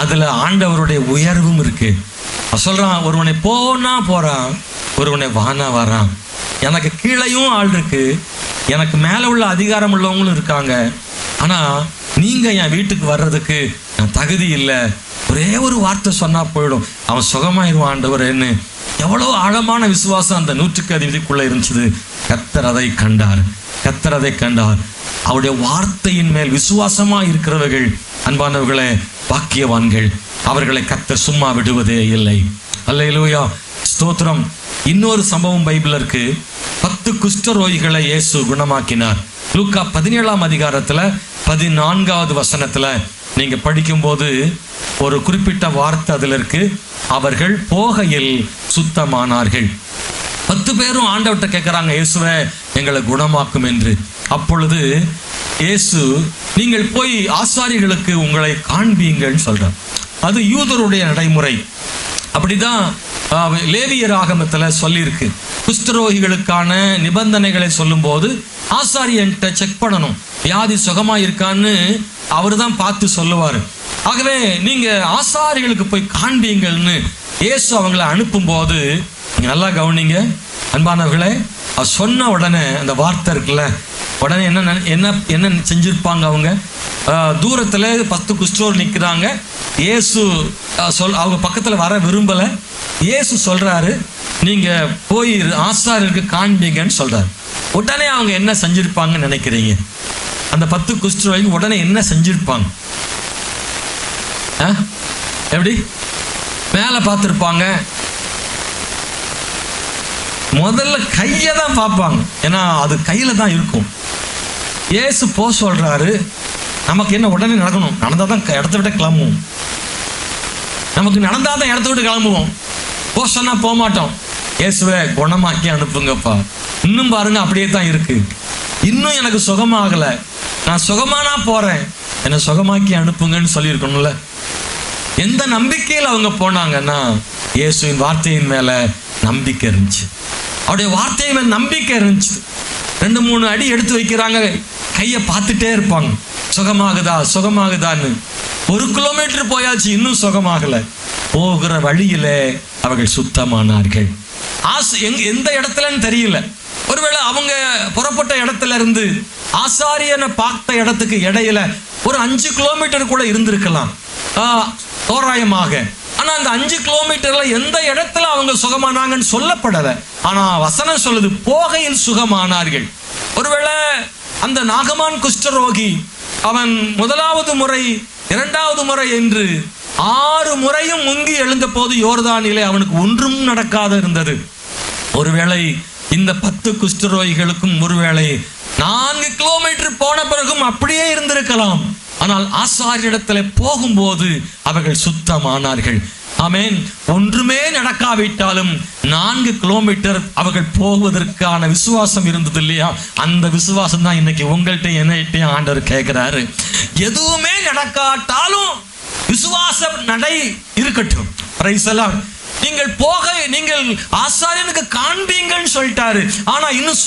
அதுல ஆண்டவருடைய உயர்வும் இருக்கு. சொல்றான், ஒருவனை போனா போறான், ஒருவனை வானா வரான். எனக்கு கீழையும் ஆள் இருக்கு, எனக்கு மேல உள்ள அதிகாரம் உள்ளவங்களும் இருக்காங்க. ஆனா நீங்க என் வீட்டுக்கு வர்றதுக்கு நான் தகுதி இல்லை, ஒரே ஒரு வார்த்தை சொன்னா போயிடும், அவன் சுகமாயிருவான் ஆண்டவரேன்னு. எவ்வளவு ஆழமான விசுவாசம் அந்த 100க்கு அதிபதிக்குள்ள இருந்துச்சு. கர்த்தர் அதை கண்டார். கர்த்தர் அதை கண்டார். அவருடைய வார்த்தையின் மேல் விசுவாசமா இருக்கிறவர்கள் அன்பானவர்களே பாக்கியவான்கள். அவர்களை கர்த்தர் சும்மா விடுவதே இல்லை. அல்லேலூயா, ஸ்தோத்திரம். இன்னொரு சம்பவம் பைபிள் இருக்கு. 10 குஷ்டரோகிகளை இயேசு குணமாக்கினார். லூக்கா 17ஆம் அதிகாரத்துல 14வது வசனத்துல நீங்க படிக்கும்போது ஒரு குறிப்பிட்ட வார்த்தை அதுல இருக்கு. அவர்கள் போகையில் சுத்தமானார்கள். 10 பேரும் ஆண்டவர்கிட்ட கேட்கிறாங்க, இயேசுவே எங்களை குணமாக்கும் என்று. அப்பொழுது இயேசு, நீங்கள் போய் ஆசாரிகளுக்கு உங்களை காண்பீங்கன்னு சொல்றார். அது யூதருடைய நடைமுறை. அப்படிதான் லேவியர் ஆகமத்தில் சொல்லியிருக்கு. குஷ்டரோகிகளுக்கான நிபந்தனைகளை சொல்லும் போது ஆசாரியன்ட்ட செக் பண்ணணும், வியாதி சுகமா இருக்கான்னு அவரு தான் பார்த்து சொல்லுவார். ஆகவே நீங்க ஆசாரிகளுக்கு போய் காண்பீங்கள்னு இயேசு அவங்களை அனுப்பும் போது நீங்க நல்லா கவனிங்க அன்பானவர்களே. அவர் சொன்ன உடனே அந்த வார்த்தை இருக்குல்ல, உடனே என்ன என்ன என்ன செஞ்சிருப்பாங்க அவங்க? தூரத்தில் 10 குஷ்டரோர் நிற்கிறாங்க. இயேசு அவங்க பக்கத்தில் வர விரும்பலை. இயேசு சொல்றாரு, நீங்க போய் ஆசாரியருக்கு காண்பீங்கன்னு சொல்றாரு. உடனே அவங்க என்ன செஞ்சிருப்பாங்கன்னு நினைக்கிறீங்க? அந்த 10 குஷ்டரோகிகள் உடனே என்ன செஞ்சிருப்பாங்க? எப்படி? மேலே பார்த்துருப்பாங்க. முதல்ல கையை தான் பார்ப்பாங்க, ஏன்னா அது கையில தான் இருக்கும். இயேசு போ சொல்றாரு, நமக்கு என்ன உடனே நடக்கணும்? நடந்தால் தான் இடத்த விட்டு கிளம்புவோம். நமக்கு நடந்தால் தான் இடத்த விட்டு கிளம்புவோம். போ சொன்னா போக மாட்டோம். இயேசுவை குணமாக்கி அனுப்புங்கப்பா. இன்னும் பாருங்க அப்படியே தான் இருக்கு. இன்னும் எனக்கு சுகமாகலை, நான் சுகமானா போறேன், என்னை சுகமாக்கி அனுப்புங்கன்னு சொல்லியிருக்கணும்ல. எந்த நம்பிக்கையில் அவங்க போனாங்கன்னா இயேசுவின் வார்த்தையின் மேல நம்பிக்கை இருந்துச்சு. அவருடைய வார்த்தையின் மேல நம்பிக்கை இருந்துச்சு. 2-3 அடி எடுத்து வைக்கிறாங்க, கையை பார்த்துட்டே இருப்பாங்க, சுகமாகுதா சுகமாகுதான்னு. 1 கிலோமீட்டர் போயாச்சு, இன்னும் சுகமாகலை. போகிற வழியில அவர்கள் சுத்தமானார்கள். எந்த இடத்துலன்னு தெரியல. ஒருவேளை அவங்க புறப்பட்ட இடத்துல இருந்து ஆசாரியனை பார்த்த இடத்துக்கு இடையில ஒரு 5 கிலோமீட்டர் கூட இருந்திருக்கலாம் தோராயமாக. ஆனா அந்த 5 கிலோமீட்டர்ல எந்த இடத்துல அவங்க சுகமானாங்கன்னு சொல்லப்படலை. ஆனா வசனம் சொல்லுது, போகையில் சுகமானார்கள். ஒருவேளை அந்த நாகமான் குஷ்டரோகி அவன் 1வது முறை 2வது முறை என்று 6 முறையும் முங்கி எழுந்த போது யோர்தானிலே அவனுக்கு ஒன்றும் நடக்காத இருந்தது. ஒருவேளை இந்த 10 குஷ்டரோகிகளுக்கும் ஒருவேளை 4 கிலோமீட்டர் போன பிறகும் அப்படியே இருந்திருக்கலாம். ஆனால் ஆசாரியரிடத்தில் போகும்போது அவர்கள் சுத்தமானார்கள். ஆமென். ஒன்றுமே நடக்காவிட்டாலும் 4 கிலோமீட்டர் அவர்கள் போவதற்கான விசுவாசம் இருந்தது இல்லையா? அந்த விசுவாசம் தான் இன்னைக்கு உங்கள்கிட்ட என்னைட்டையும் ஆண்டவர் கேட்கிறாரு. எதுவுமே நடக்காட்டாலும் விசுவாச நடை இருக்கட்டும். Price the Lord. நீங்கள் ஆசாரியனுக்கு காண்பீங்கன்னு சொல்லிட்டாரு. ஆனா இன்னும்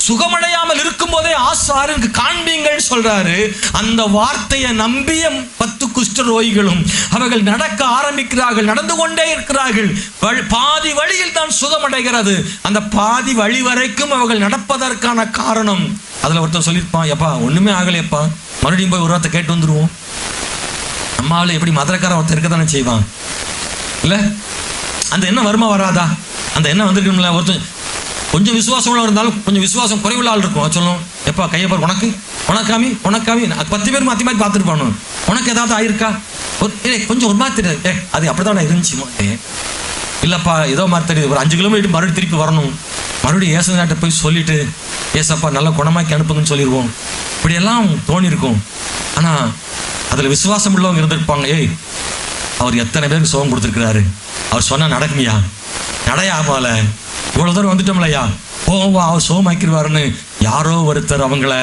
சுகமடையாமல் இருக்கும் போதே ஆசாரியனுக்கு காண்பீங்கன்னு சொல்றாரு. அந்த வார்த்தையை நம்பிய 10 குஷ்டரோகிகளும் அவர்கள் நடக்க ஆரம்பிக்கிறார்கள், நடந்து கொண்டே இருக்கிறார்கள். பாதி வழியில் தான் சுகமடைகிறது. அந்த பாதி வழி வரைக்கும் அவர்கள் நடப்பதற்கான காரணம், அதுல ஒருத்தர் சொல்லியிருப்பான், எப்பா ஒண்ணுமே ஆகலையப்பா, மறுபடியும் போய் ஒரு வார்த்தை கேட்டு வந்துருவோம். நம்மளால எப்படி மதுரக்கார ஒருத்தர் இருக்க தானே செய்வான் இல்ல? அந்த என்ன வருமா வராதா? அந்த என்ன வந்திருக்கணும்ல. ஒருத்தர் கொஞ்சம் விசுவாசம் இருந்தாலும் கொஞ்சம் விசுவாசம் குறைவுள்ள ஆள் இருக்கும். சொல்லும், எப்பா கையை பாரு, உனக்காமி 10 பேர் மாற்றி மாற்றி பார்த்துருப்பானு, உனக்கு ஏதாவது ஆயிருக்கா? கொஞ்சம் ஒரு மாதிரி தெரியாது, அது அப்படிதான் இருந்துச்சு. இல்லப்பா ஏதோ மாதிரி தெரியுது, ஒரு 5 கிலோமீட்டர் மறுபடியும் திருப்பி வரணும், மறுபடியும் ஏசுநாட்டை போய் சொல்லிட்டு ஏசப்பா நல்லா குணமாக்கி அனுப்புங்கன்னு சொல்லிடுவோம். இப்படியெல்லாம் தோணிருக்கும். ஆனா அதுல விசுவாசம் உள்ளவங்க இருந்திருப்பாங்க. அவர் எத்தனை பேருக்கு சுகம் கொடுத்துருக்கிறாரு, அவர் சொன்னா நடக்குமையா, நடையாமல இவ்வளவு தூரம் வந்துட்டோம்லையா, போவா அவர் சுகமாக்கிடுவாருன்னு யாரோ ஒருத்தர் அவங்கள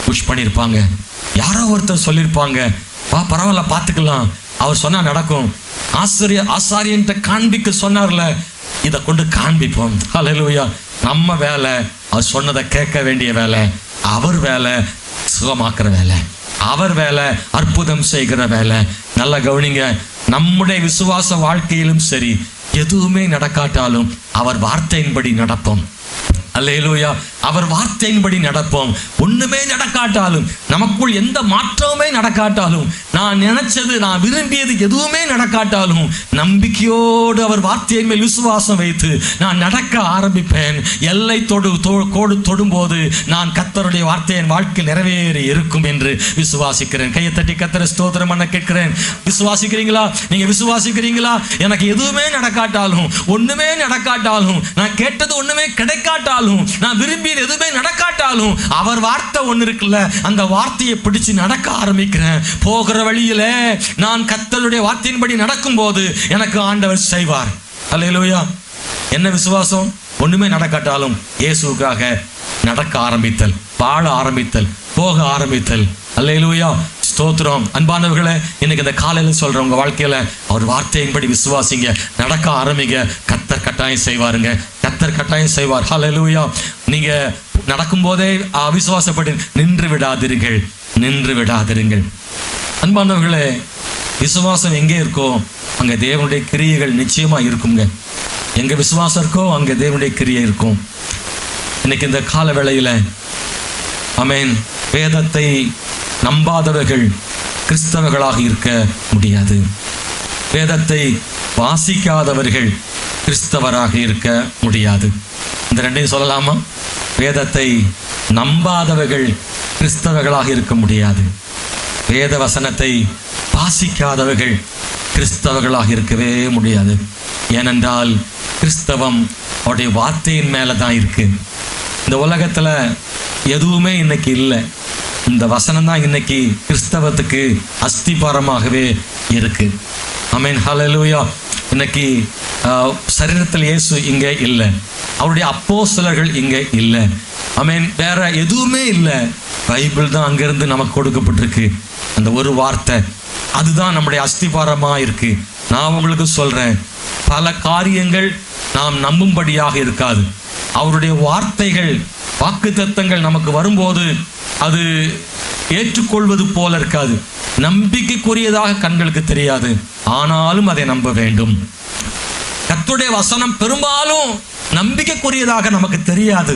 புஷ் பண்ணியிருப்பாங்க. யாரோ ஒருத்தர் சொல்லியிருப்பாங்க, பரவாயில்ல பார்த்துக்கலாம், அவர் சொன்னா நடக்கும். ஆசாரியன்ட்ட காண்பிக்க சொன்னார்ல, இதை கொண்டு காண்பிப்போம். ஹல்லேலூயா. நம்ம வேலை அவர் சொன்னதை கேட்க வேண்டிய வேலை, அவர் வேலை சுகமாக்குற வேலை, அவர் வேலை அற்புதம் செய்கிற வேலை. நல்லா கவனிங்க, நம்முடைய விசுவாச வாழ்க்கையிலும் சரி, எதுவுமே நடக்காட்டாலும் அவர் வார்த்தையின்படி நடப்போம். அல்லேலூயா. அவர் வார்த்தையின்படி நடப்போம். ஒண்ணுமே நடக்காட்டாலும், நமக்குள் எந்த மாற்றமுமே நடக்காட்டாலும், நான் நினைச்சது நான் விரும்பியது எதுவுமே நடக்காட்டாலும், நம்பிக்கையோடு அவர் வார்த்தையின் மேல் விசுவாசம் வைத்து நான் நடக்க ஆரம்பிப்பேன். எல்லை கோடு தொடும்போது நான் கர்த்தருடைய வார்த்தை என் வாழ்க்கை நிறைவேறி இருக்கும் என்று விசுவாசிக்கிறேன். கையை தட்டி கர்த்தரை ஸ்தோத்திரம் பண்ண கேட்கிறேன். விசுவாசிக்கிறீங்களா? நீங்க விசுவாசிக்கிறீங்களா? எனக்கு எதுவுமே நடக்காட்டாலும், ஒண்ணுமே நடக்காட்டாலும், நான் கேட்டது ஒண்ணுமே கிடைக்காட்டாலும், நான் விரும்பியது எதுவுமே நடக்காட்டாலும், அவர் வார்த்தை ஒண்ணு இருக்குல்ல, அந்த வார்த்தையை பிடிச்சு நடக்க ஆரம்பிக்கிறேன். போகிற வழியில நான் கர்த்தருடைய வார்த்தையின்படி நடக்கும் போது எனக்கு ஆண்டவர் செய்வார். அல்லேலூயா. என்ன விசுவாசம்? ஒண்ணுமே நடக்காட்டாலும் இயேசுவுக்காக நடக்க ஆரம்பித்தல், வாழ ஆரம்பித்தல், போக ஆரம்பித்தல். அல்லேலூயா, ஸ்தோத்திரம். அன்பானவர்களே, இன்னைக்கு இந்த காலையில் சொல்றேன், உங்க வாழ்க்கையில அவர் வார்த்தையின்படி விசுவாசிங்க, நடக்க ஆரம்பிங்க. கர்த்தர் கட்டாயம் செய்வாருங்க, கர்த்தர் கட்டாயம் செய்வார். ஹல்லேலூயா. நீங்க நடக்கும் போதே அவிசுவாசப்பட்டு நின்று விடாதிருங்கள், நின்று விடாதிருங்கள். அன்பானவர்களே, விசுவாசம் எங்கே இருக்கோ அங்க தேவனுடைய கிரியைகள் நிச்சயமா இருக்குங்க. எங்க விசுவாசம் இருக்கோ அங்க தேவனுடைய கிரியை இருக்கும். இன்னைக்கு இந்த கால வேளையில ஆமென், வேதத்தை நம்பாதவர்கள் கிறிஸ்தவர்களாக இருக்க முடியாது. வேதத்தை வாசிக்காதவர்கள் கிறிஸ்தவராக இருக்க முடியாது. இந்த ரெண்டையும் சொல்லலாமா? வேதத்தை நம்பாதவர்கள் கிறிஸ்தவர்களாக இருக்க முடியாது. வேத வசனத்தை வாசிக்காதவர்கள் கிறிஸ்தவர்களாக இருக்கவே முடியாது. ஏனென்றால் கிறிஸ்தவம் அவருடைய வார்த்தையின் மேலே தான் இருக்கு. இந்த உலகத்துல எதுவுமே இன்னைக்கு இல்லை. இந்த வசனம் தான் இன்னைக்கு கிறிஸ்தவத்துக்கு அஸ்திபாரமாகவே இருக்கு. ஆமென், ஹல்லேலூயா. இன்னைக்கு சரீரத்தில் இயேசு இங்கே இல்லை, அவருடைய அப்போஸ்தலர்கள் இங்கே இல்லை. ஆமென், வேற எதுவுமே இல்லை. பைபிள் தான் அங்கிருந்து நமக்கு கொடுக்கப்பட்டிருக்கு. அந்த ஒரு வார்த்தை அதுதான் நம்முடைய அஸ்திபாரமா இருக்கு. நான் உங்களுக்கு சொல்றேன், பல காரியங்கள் நாம் நம்பும்படியாக இருக்காது. அவருடைய வார்த்தைகள், வாக்குத்தத்தங்கள் நமக்கு வரும்போது அது ஏற்றுக்கொள்வது போல இருக்காது. நம்பிக்கைக்குரியதாக கண்களுக்கு தெரியாது, ஆனாலும் அதை நம்ப வேண்டும். கர்த்தருடைய வசனம் பெரும்பாலும் நம்பிக்கைக்குரியதாக நமக்கு தெரியாது.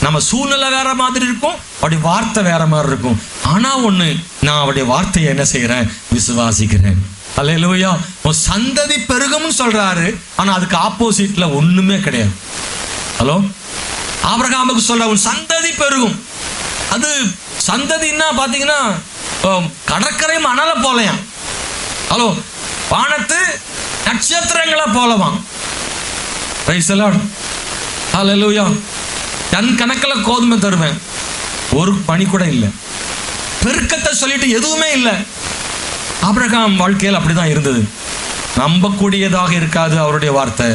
நம்ம சூழ்நிலை வேற மாதிரி இருக்கும், அவருடைய வார்த்தை வேற மாதிரி இருக்கும். ஆனா ஒண்ணு, நான் அவருடைய வார்த்தையை என்ன செய்யறேன்? விசுவாசிக்கிறேன். அல்லேலூயா. உன் சந்ததி பெருகும்னு சொல்றாரு, ஆனா அதுக்கு ஆப்போசிட்ல ஒண்ணுமே கிடையாது. ஹலோ, ஆபிரகாமுக்கு சொல்ற உன் சந்ததி பெருகும். அது சந்ததின்னா பாத்தீங்கன்னா கடற்கரை மணலை போலையாம். ஹலோ, வானத்து நட்சத்திரங்களை போலவாம். Praise the Lord. Hallelujah. Ton கணக்கில் கோதுமை தருவேன், ஒரு பணி கூட இல்லை. பெருக்கத்தை சொல்லிட்டு எதுவுமே இல்லை. ஆபிரகாம் வாழ்க்கையில் அப்படிதான் இருந்தது. நம்பக்கூடியதாக இருக்காது அவருடைய வார்த்தை,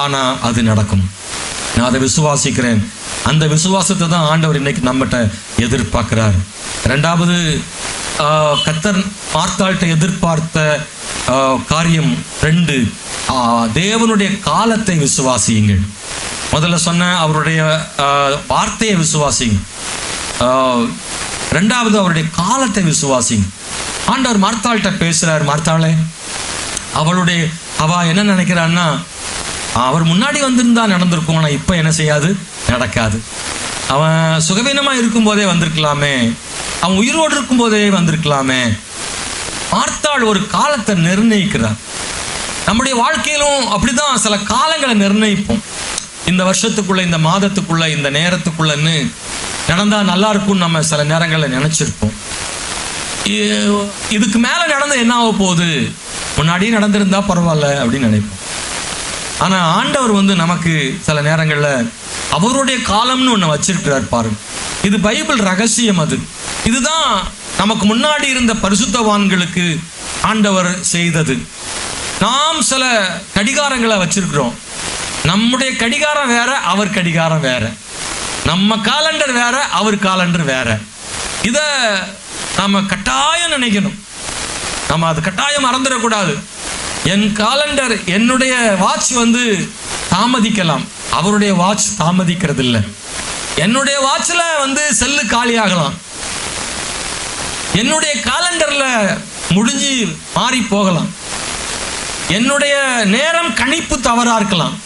ஆனா அது நடக்கும். நான் அதை விசுவாசிக்கிறேன். அந்த விசுவாசத்தை தான் ஆண்டவர் இன்னைக்கு நம்மகிட்ட எதிர்பார்க்கிறார். ரெண்டாவது, கர்த்தர் மார்த்தாள்கிட்ட எதிர்பார்த்த காரியம் 2, தேவனுடைய காலத்தை விசுவாசியுங்கள். முதல்ல சொன்ன அவருடைய வார்த்தையை விசுவாசிங்க. ரெண்டாவது, அவருடைய காலத்தை விசுவாசிங்க. ஆண்டவர் மார்த்தாள்கிட்ட பேசுறார். மார்த்தாளே, அவ என்ன நினைக்கிறான்னா, அவர் முன்னாடி வந்திருந்தா நடந்திருக்கும், ஆனால் இப்போ என்ன செய்யாது? நடக்காது. அவன் சுகவீனமாக இருக்கும் போதே வந்திருக்கலாமே, அவன் உயிரோடு இருக்கும் போதே வந்திருக்கலாமே. மார்த்தாள் ஒரு காலத்தை நிர்ணயிக்கிறார். நம்முடைய வாழ்க்கையிலும் அப்படிதான் சில காலங்களை நிர்ணயிப்போம். இந்த வருஷத்துக்குள்ள, இந்த மாதத்துக்குள்ள, இந்த நேரத்துக்குள்ளன்னு நடந்தா நல்லா இருக்கும்னு நம்ம சில நேரங்களில் நினைச்சிருப்போம். இதுக்கு மேல நடந்து என்ன ஆக போகுது, முன்னாடியே நடந்திருந்தா பரவாயில்ல அப்படின்னு நினைப்போம். ஆனா ஆண்டவர் நமக்கு சில நேரங்கள்ல அவருடைய காலம்னு ஒண்ணு வச்சிருக்கிறார் பாருங்க. இது பைபிள் ரகசியம். இதுதான் நமக்கு முன்னாடி இருந்த பரிசுத்தவான்களுக்கு ஆண்டவர் செய்தது. நாம் சில கடிகாரங்களை வச்சிருக்கிறோம். நம்முடைய கடிகாரம் வேற, அவர் கடிகாரம் வேற. நம்ம காலண்டர் வேற, அவர் காலண்டர் வேற. இத நாம கட்டாயம் நினைக்கணும். நம்ம அது கட்டாயம் மறந்துடக்கூடாது. என் காலண்டர், என்னுடைய வாட்ச் தாமதிக்கலாம், அவருடைய வாட்ச் தாமதிக்கிறது இல்லை. என்னுடைய வாட்ச்ல செல்லு காலி ஆகலாம், என்னுடைய காலண்டர்ல முடிஞ்சு மாறி போகலாம். என்னுடைய நேரம் கணிப்பு தவறா இருக்கலாம்,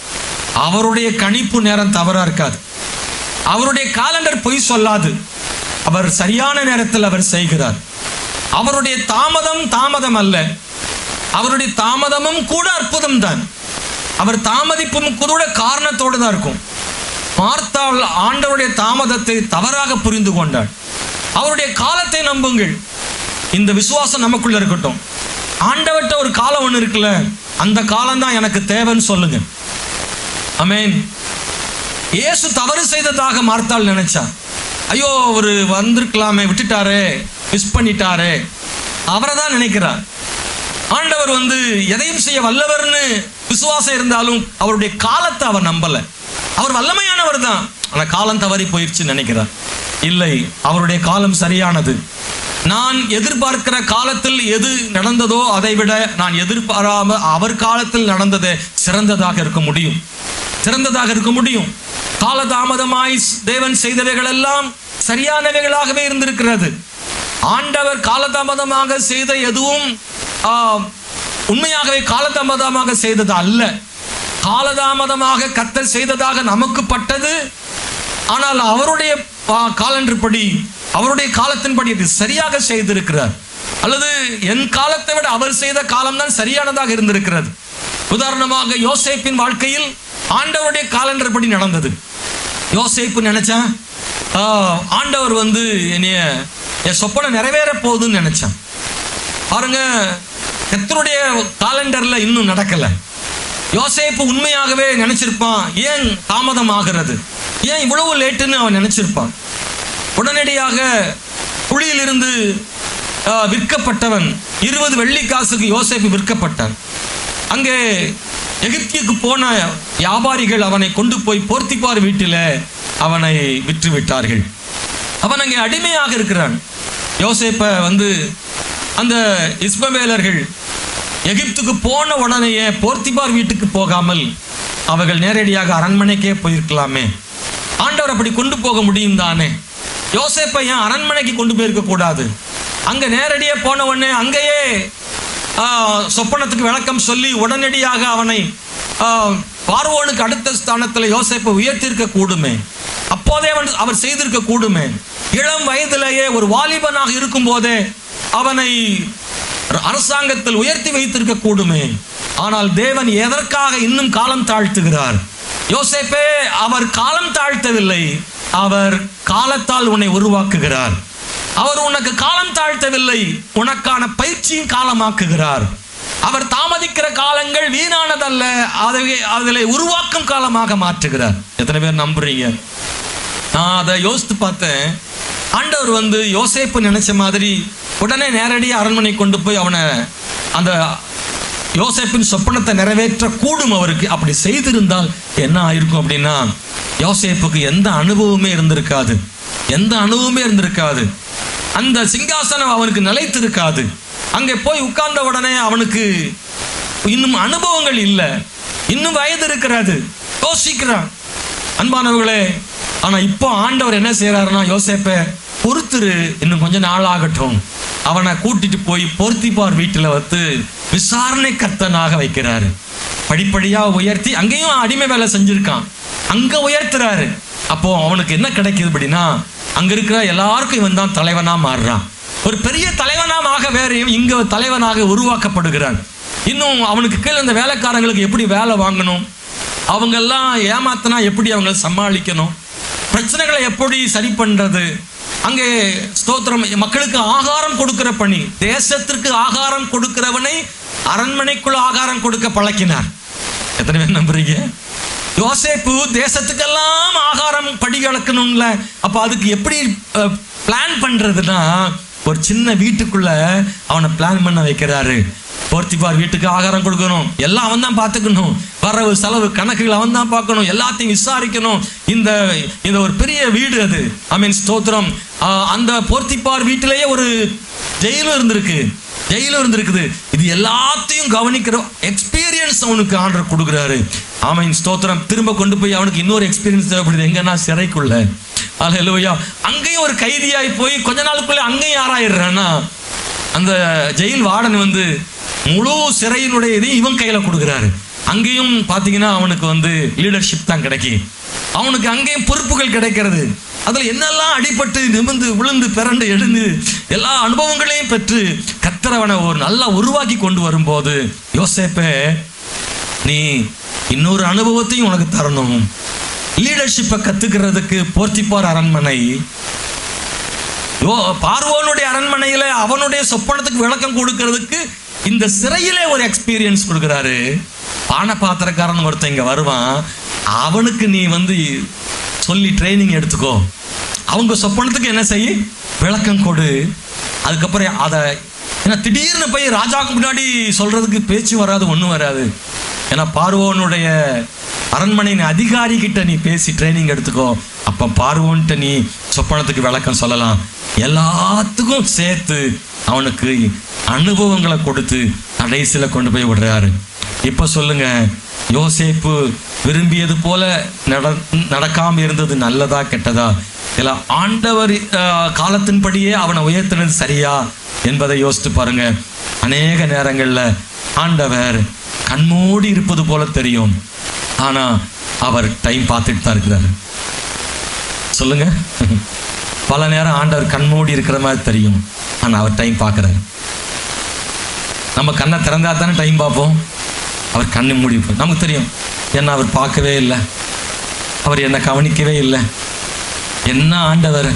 அவருடைய கணிப்பு நேரம் தவறா இருக்காது. அவருடைய காலண்டர் பொய் சொல்லாது, அவர் சரியான நேரத்தில் அவர் செய்கிறார். அவருடைய தாமதம் அல்ல, அவருடைய தாமதமும் கூட அற்புதம் தான். அவர் தாமதிப்பும் கூட காரணத்தோடு தான் இருக்கும். மார்த்தாள் ஆண்டவருடைய தாமதத்தை தவறாக புரிந்து கொண்டாள். அவருடைய காலத்தை நம்புங்கள். இந்த விசுவாசம் நமக்குள்ள இருக்கட்டும். ஆண்டவர்கிட்ட ஒரு காலம் ஒன்று இருக்குல்ல, அந்த காலம் தான் எனக்கு தேவைன்னு சொல்லுங்க. ஆமென். இயேசு தவறு செய்ததாக மார்த்தாள் நினைச்சா. ஐயோ, ஒரு வந்திருக்கலாமே, விட்டுட்டாரே, மிஸ் பண்ணிட்டாரே, அவரை தான் நினைக்கிறார். ஆண்டவர் எதையும் செய்ய வல்லவர்னு விசுவாசம் இருந்தாலும் அவருடைய காலத்தை அவர் நம்பல. அவர் வல்லமையானவர் தான், ஆனா காலம் தவறி போயிடுச்சுன்னு நினைக்கிறார். இல்லை, அவருடைய காலம் சரியானது. நான் எதிர்பார்க்கிற காலத்தில் எது நடந்ததோ அதை விட நான் எதிர்பாராம அவர் காலத்தில் நடந்தது சிறந்ததாக இருக்க முடியும், சிறந்ததாக இருக்க முடியும். காலதாமதமாய் தேவன் செய்தவைகள் எல்லாம் சரியானவைகளாகவே இருந்திருக்கிறது. ஆண்டவர் காலதாமதமாக செய்த எதுவும் உண்மையாகவே காலதாமதமாக செய்தது அல்ல. காலதாமதமாக கர்த்தர் செய்ததாக நமக்கு பட்டது. ஆனால் அவருடைய காலண்டர் படி, அவருடைய காலத்தின்படி இது சரியாக செய்திருக்கிறார். அல்லது என் காலத்தை விட அவர் செய்த காலம்தான் சரியானதாக இருந்திருக்கிறது. உதாரணமாக யோசேப்பின் வாழ்க்கையில் ஆண்டவருடைய காலண்டர் படி நடந்தது. யோசேப்பு நினைச்சான், ஆண்டவர் என்னைய என் சொப்பனை நிறைவேற போகுதுன்னு நினைச்சான். பாருங்க, கர்த்தருடைய காலண்டர்ல இன்னும் நடக்கல. யோசேப்பு உண்மையாகவே நினைச்சிருப்பான், ஏன் தாமதம் ஆகிறது, ஏன் இவ்வளவு லேட்டுன்னு அவன் நினைச்சிருப்பான். உடனடியாக குழியிலிருந்து விற்கப்பட்டவன் 20 வெள்ளிக்காசுக்கு யோசேப்பு விற்கப்பட்டான். அங்கே எகிப்திற்கு போன வியாபாரிகள் அவனை கொண்டு போய் போர்த்திபார் வீட்டில் அவனை விற்று விட்டார்கள். அவன் அங்கே அடிமையாக இருக்கிறான். யோசேப்பை அந்த இஸ்மவேலர்கள் எகிப்துக்கு போன உடனேயே போர்த்திபார் வீட்டுக்கு போகாமல் அவர்கள் நேரடியாக அரண்மனைக்கே போயிருக்கலாமே. ஆண்டவர் அப்படி கொண்டு போக முடியும் தானே. யோசேப்பை ஏன் அரண்மனைக்கு கொண்டு போயிருக்க கூடாது? அங்க நேரடியாக போன உடனே அங்கேயே சொப்பனத்துக்கு விளக்கம் சொல்லி உடனடியாக அவனை பார்வோனுக்கு அடுத்த ஸ்தானத்தில் யோசேப்பை உயர்த்திருக்க கூடுமே. அப்போதே அவர் செய்திருக்க கூடுமே. இளம் வயதிலேயே ஒரு வாலிபனாக இருக்கும் போதே அவனை அரசாங்கத்தில் உயர்த்தி வைத்திருக்க கூடுமே. ஆனால் தேவன் எதற்காக இன்னும் காலம் தாழ்த்துகிறார்? யோசேப்பே, அவர் காலம் தாழ்த்தவில்லை, அவர் காலத்தால் உன்னை உருவாக்குகிறார். அவர் உனக்கு காலம் தாழ்த்தவில்லை, உனக்கான பயிற்சியின் காலமாக்குகிறார். அவர் தாமதிக்கிற காலங்கள் வீணானதல்ல, அதில் உருவாக்கும் காலமாக மாற்றுகிறார். எத்தனை பேர் நம்புறீங்க? நான் அதை யோசித்து பார்த்தேன். ஆண்டவர் யோசேப்பு நினைச்ச மாதிரி உடனே நேரடியாக அரண்மனை கொண்டு போய் அவனை அந்த யோசேப்பின் சொப்பனத்தை நிறைவேற்ற கூடும். அவருக்கு அப்படி செய்திருந்தால் என்ன ஆயிருக்கும் அப்படின்னா, யோசேப்புக்கு எந்த அனுபவமே இருந்திருக்காது, எந்த அனுபவமே இருந்திருக்காது. அந்த சிங்காசனம் அவனுக்கு நிலைத்திருக்காது. அங்கே போய் உட்கார்ந்த உடனே அவனுக்கு இன்னும் அனுபவங்கள் இல்லை, இன்னும் வயது இருக்கிறது, யோசிக்கிறான். அன்பானவர்களே, ஆனா இப்போ ஆண்டவர் என்ன செய்யறாருன்னா, யோசேப்பை பொறுத்துரு, இன்னும் கொஞ்சம் நாள் ஆகட்டும், அவனை கூட்டிட்டு போய் போர்த்திபார் வீட்டில் விசாரணை கர்த்தனாக வைக்கிறாரு. படிப்படியா உயர்த்தி, அங்கேயும் அடிமை வேலை செஞ்சிருக்கான், அங்க உயர்த்துறாரு. அப்போ அவனுக்கு என்ன கிடைக்குது அப்படின்னா, அங்க இருக்கிற எல்லாருக்கும் இவன் தான் தலைவனா மாறுறான். ஒரு பெரிய தலைவனாக வேற இங்க தலைவனாக உருவாக்கப்படுகிறான். இன்னும் அவனுக்கு கீழே இந்த வேலைக்காரங்களுக்கு எப்படி வேலை வாங்கணும், அவங்க எல்லாம் ஏமாத்தினா எப்படி அவங்களை சமாளிக்கணும், பிரச்சனைகளை எப்படி சரி பண்றது, அங்கே ஸ்தோத்திரம் மக்களுக்கு ஆகாரம் கொடுக்கிற பணி. தேசத்திற்கு ஆகாரம் கொடுக்கிறவனை அரண்மனைக்குள்ள ஆகாரம் கொடுக்க பழக்கினார். எத்தனை பேர் நம்புறீங்க? யோசேப்பு தேசத்துக்கெல்லாம் ஆகாரம் படி கலக்கணும்ல. அப்ப அதுக்கு எப்படி பிளான் பண்றதுன்னா, ஒரு சின்ன வீட்டுக்குள்ள அவனை பிளான் பண்ண வைக்கிறாரு. போர்த்திபார் வீட்டுக்கு ஆகாரம் கொடுக்கணும், எல்லாம் அவன் தான் பார்த்துக்கணும், வரவு செலவு கணக்குகள் அவன் தான் பார்க்கணும், எல்லாத்தையும் விசாரிக்கணும். இந்த ஒரு பெரிய வீடு அது. ஸ்தோத்திரம். அந்த போர்த்திபார் வீட்டிலேயே ஒரு ஜெயிலும் இருந்திருக்குது. இது எல்லாத்தையும் கவனிக்கிற எக்ஸ்பீரியன்ஸ் அவனுக்கு ஆண்டவர் கொடுக்குறாரு. ஸ்தோத்திரம். திரும்ப கொண்டு போய் அவனுக்கு இன்னொரு எக்ஸ்பீரியன்ஸ் தேவைப்படுது. எங்கன்னா சிறைக்குள்ள. அல்லேலூயா. அங்கேயும் ஒரு கைதியாய் போய் கொஞ்ச நாளுக்குள்ள அங்கேயும் யாராயிடுறான்னா, அந்த ஜெயில் வார்டன் முழு சிறையினுடைய இதையும் இவன் கையில கொடுக்குறாரு. அங்கேயும் பார்த்தீங்கன்னா அவனுக்கு லீடர்ஷிப் தான் கிடைக்கும். அவனுக்கு அங்கேயும் பொறுப்புகள் கிடைக்கிறது. அதுல என்னெல்லாம் அடிபட்டு நிமிர்ந்து விழுந்து பிறண்டு எழுந்து எல்லா அனுபவங்களையும் பெற்று கர்த்தர் ஒரு நல்லா உருவாக்கி கொண்டு வரும்போது, யோசேப்பே, நீ இன்னொரு அனுபவத்தையும் உனக்கு தரணும். லீடர்ஷிப்பை கத்துக்கிறதுக்கு போர்த்திபார் அரண்மனை, பார்வோனுடைய அரண்மனையில அவனுடைய சொப்பனத்துக்கு விளக்கம் கொடுக்கிறதுக்கு இந்த சிறையிலே ஒரு எக்ஸ்பீரியன்ஸ் கொடுக்குறாரு. பான பாத்திரக்காரன் ஒருத்தன் இங்க வருவான், அவனுக்கு நீ சொல்லி ட்ரைனிங் எடுத்துக்கோ, அவங்க சொப்பனத்துக்கு என்ன செய்ய விளக்கம் கொடு. அதுக்கப்புறம் அதை திடீர்னு போய் ராஜாவுக்கு முன்னாடி சொல்றதுக்கு பேச்சு வராது, ஒன்றும் வராது. ஏன்னா பார்வோனுடைய அரண்மனையின் அதிகாரி கிட்ட நீ பேசி ட்ரைனிங் எடுத்துக்கோ. அப்போ பார்வோன்ட்டு நீ சொப்பனத்துக்கு விளக்கம் சொல்லலாம். எல்லாத்துக்கும் சேர்த்து அவனுக்கு அனுபவங்களை கொடுத்து கடைசியில் கொண்டு போய் விடுறாரு. இப்போ சொல்லுங்க, யோசேப்பு விரும்பியது போல நடக்காம இருந்தது நல்லதா கெட்டதா? இல்லை ஆண்டவர் காலத்தின்படியே அவனை உயர்த்தினது சரியா என்பதை யோசித்து பாருங்க. அநேக நேரங்களில் ஆண்டவர் கண்மூடி இருப்பது போல தெரியும், ஆனா அவர் டைம் பார்த்துட்டு தான் இருக்கிறாரு. சொல்லுங்க, பல நேரம் ஆண்டவர் கண்மூடி இருக்கிற மாதிரி தெரியும், ஆனா அவர் டைம் பார்க்குறாரு. நம்ம கண்ணை திறந்தா தானே டைம் பார்ப்போம், அவர் கண்ணு மூடி நமக்கு தெரியும். என்ன அவர் பார்க்கவே இல்லை, அவர் என்னை கவனிக்கவே இல்லை. என்ன ஆண்டவர்,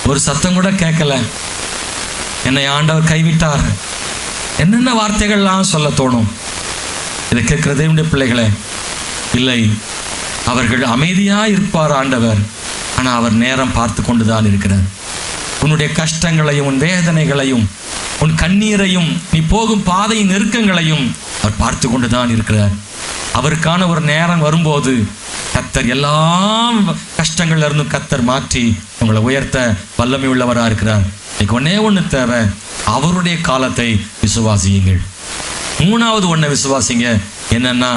ஒரு சத்தம் கூட கேட்கல, என்னை ஆண்டவர் கைவிட்டார். என்னென்ன வார்த்தைகள்லாம் சொல்ல தோணும். இதை கேட்கிற தேவனுடைய பிள்ளைகளே, இல்லை, அவர்கள் அமைதியாக இருப்பார் ஆண்டவர், ஆனால் அவர் நேரம் பார்த்து கொண்டு தான் இருக்கிறார். உன்னுடைய கஷ்டங்களையும் உன் வேதனைகளையும் உன் கண்ணீரையும் நீ போகும் பாதையின் நெருக்கங்களையும் அவர் பார்த்து கொண்டு தான் இருக்கிறார். அவருக்கான ஒரு நேரம் வரும்போது கர்த்தர் எல்லா கஷ்டங்கள்ல இருந்தும் கர்த்தர் மாற்றி உங்களை உயர்த்த வல்லமை உள்ளவராக இருக்கிறார். இன்னைக்கு ஒன்னே ஒன்று தேவை, அவருடைய காலத்தை விசுவாசியுங்கள். மூணாவது ஒன்றை விசுவாசிங்க, என்னன்னா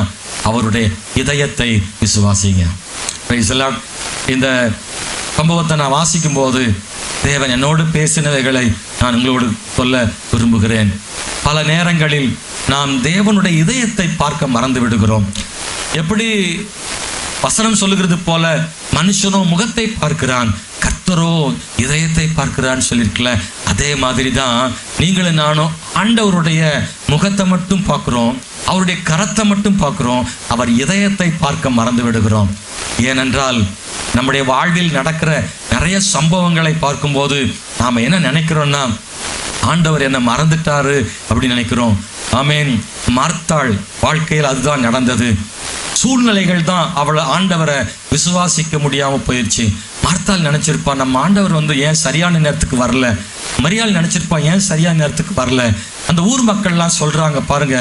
அவருடைய இதயத்தை விசுவாசிங்க. இந்த சம்பவத்தை நான் வாசிக்கும் போது தேவன் என்னோடு பேசினவைகளை நான் உங்களோடு சொல்ல விரும்புகிறேன். பல நேரங்களில் நாம் தேவனுடைய இதயத்தை பார்க்க மறந்து விடுகிறோம். எப்படி வசனம் சொல்லுகிறது போல மனுஷனோ முகத்தை பார்க்கிறான், கர்த்தரோ இதயத்தை பார்க்கிறான்னு சொல்லியிருக்கல. அதே மாதிரி தான் நீங்களும் நானும் ஆண்டவருடைய முகத்தை மட்டும் பார்க்குறோம், அவருடைய கரத்தை மட்டும் பார்க்குறோம், அவர் இதயத்தை பார்க்க மறந்து விடுகிறோம். ஏனென்றால் நம்முடைய வாழ்வில் நடக்கிற நிறைய சம்பவங்களை பார்க்கும்போது நாம் என்ன நினைக்கிறோம்னா, ஆண்டவர் என்ன மறந்துட்டாரு அப்படின்னு நினைக்கிறோம். ஆமேன். மார்த்தாள் வாழ்க்கையில் அதுதான் நடந்தது. சூழ்நிலைகள் தான் அவளை ஆண்டவரை விசுவாசிக்க முடியாமல் போயிடுச்சு. மார்த்தாள் நினச்சிருப்பா, நம்ம ஆண்டவர் ஏன் சரியான நேரத்துக்கு வரல. மரியாள் நினச்சிருப்பா, ஏன் சரியான நேரத்துக்கு வரல. அந்த ஊர் மக்கள்லாம் சொல்கிறாங்க பாருங்க,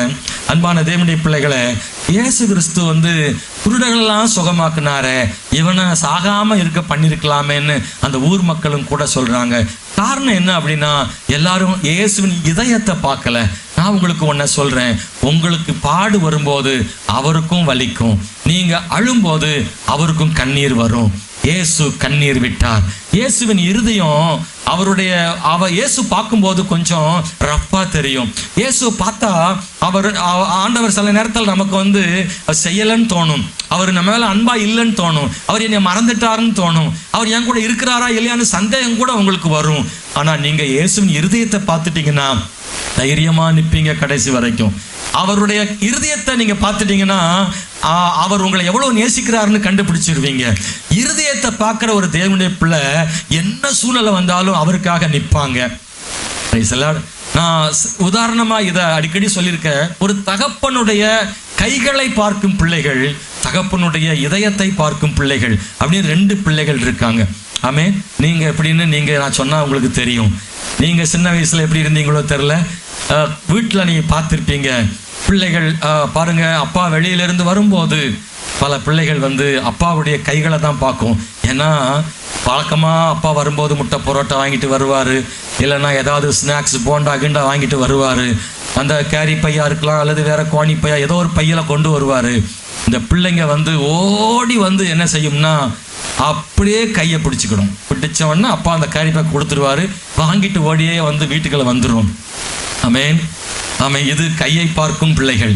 அன்பான தேவனுடைய பிள்ளைகளை, இயேசு கிறிஸ்து குருடர்களெல்லாம் சுகமாக்குனாரே, இவனை சாகாமல் இருக்க பண்ணியிருக்கலாமேன்னு அந்த ஊர் மக்களும் கூட சொல்கிறாங்க. காரணம் என்ன அப்படின்னா, எல்லாரும் இயேசுவின் இதயத்தை பார்க்கல. நான் உங்களுக்கு ஒன்றை சொல்கிறேன், உங்களுக்கு பாடு வரும்போது அவருக்கும் வலிக்கும், நீங்கள் அழும்போது அவருக்கும் கண்ணீர் வரும். இயேசு கண்ணீர் விட்டார். இயேசுவின் இருதயம் இயேசு பார்க்கும்போது கொஞ்சம் ரஃப்பா தெரியும். இயேசு பார்த்தா ஆண்டவர் சில நேரத்தில் நமக்கு செய்யலன்னு தோணும், அவர் நம்ம மேல அன்பா இல்லைன்னு தோணும், அவர் என்னை மறந்துட்டாருன்னு தோணும், அவர் என் கூட இருக்கிறாரா இல்லையான்னு சந்தேகம் கூட உங்களுக்கு வரும். ஆனா நீங்க இயேசுவின் இருதயத்தை பார்த்துட்டீங்கன்னா தைரியமா நிற்பீங்க கடைசி வரைக்கும். அவருடைய இருதயத்தை நீங்க பார்த்துட்டீங்கன்னா அவர் உங்களை எவ்வளவு நேசிக்கிறாருன்னு கண்டுபிடிச்சிருவீங்க. இருதயத்தை பார்க்கிற ஒரு தேவனுடைய பிள்ளை என்ன சூழ்நிலை வந்தாலும் அவருக்காக நிற்பாங்க. நான் உதாரணமா இதை அடிக்கடி சொல்லியிருக்கேன். ஒரு தகப்பனுடைய கைகளை பார்க்கும் பிள்ளைகள், தகப்பனுடைய இதயத்தை பார்க்கும் பிள்ளைகள் அப்படின்னு 2 பிள்ளைகள் இருக்காங்க. ஆமே, நீங்க எப்படின்னு நான் சொன்னா உங்களுக்கு தெரியும். நீங்க சின்ன வயசுல எப்படி இருந்தீங்களோ தெரியல, வீட்டில் நீங்க பார்த்துருப்பீங்க. பிள்ளைகள் பாருங்க, அப்பா வெளியிலிருந்து வரும்போது பல பிள்ளைகள் அப்பாவுடைய கைகளை தான் பார்க்கும். ஏன்னா வழக்கமாக அப்பா வரும்போது முட்டை பரோட்டா வாங்கிட்டு வருவார், இல்லைன்னா ஏதாவது ஸ்நாக்ஸ் போண்டா கிண்டா வாங்கிட்டு வருவார். அந்த கேரி பையா இருக்கலாம், அல்லது வேற கோணி பையா, ஏதோ ஒரு பையில கொண்டு வருவார். இந்த பிள்ளைங்க ஓடி என்ன செய்யும்னா, அப்படியே கையை பிடிச்சிக்கணும். பிடிச்சவொடனே அப்பா அந்த கேரி பேக் கொடுத்துருவாரு, வாங்கிட்டு ஓடியே வீட்டுக்குள்ள வந்துடும். ஆமேன். ஆமே, இது கையை பார்க்கும் பிள்ளைகள்.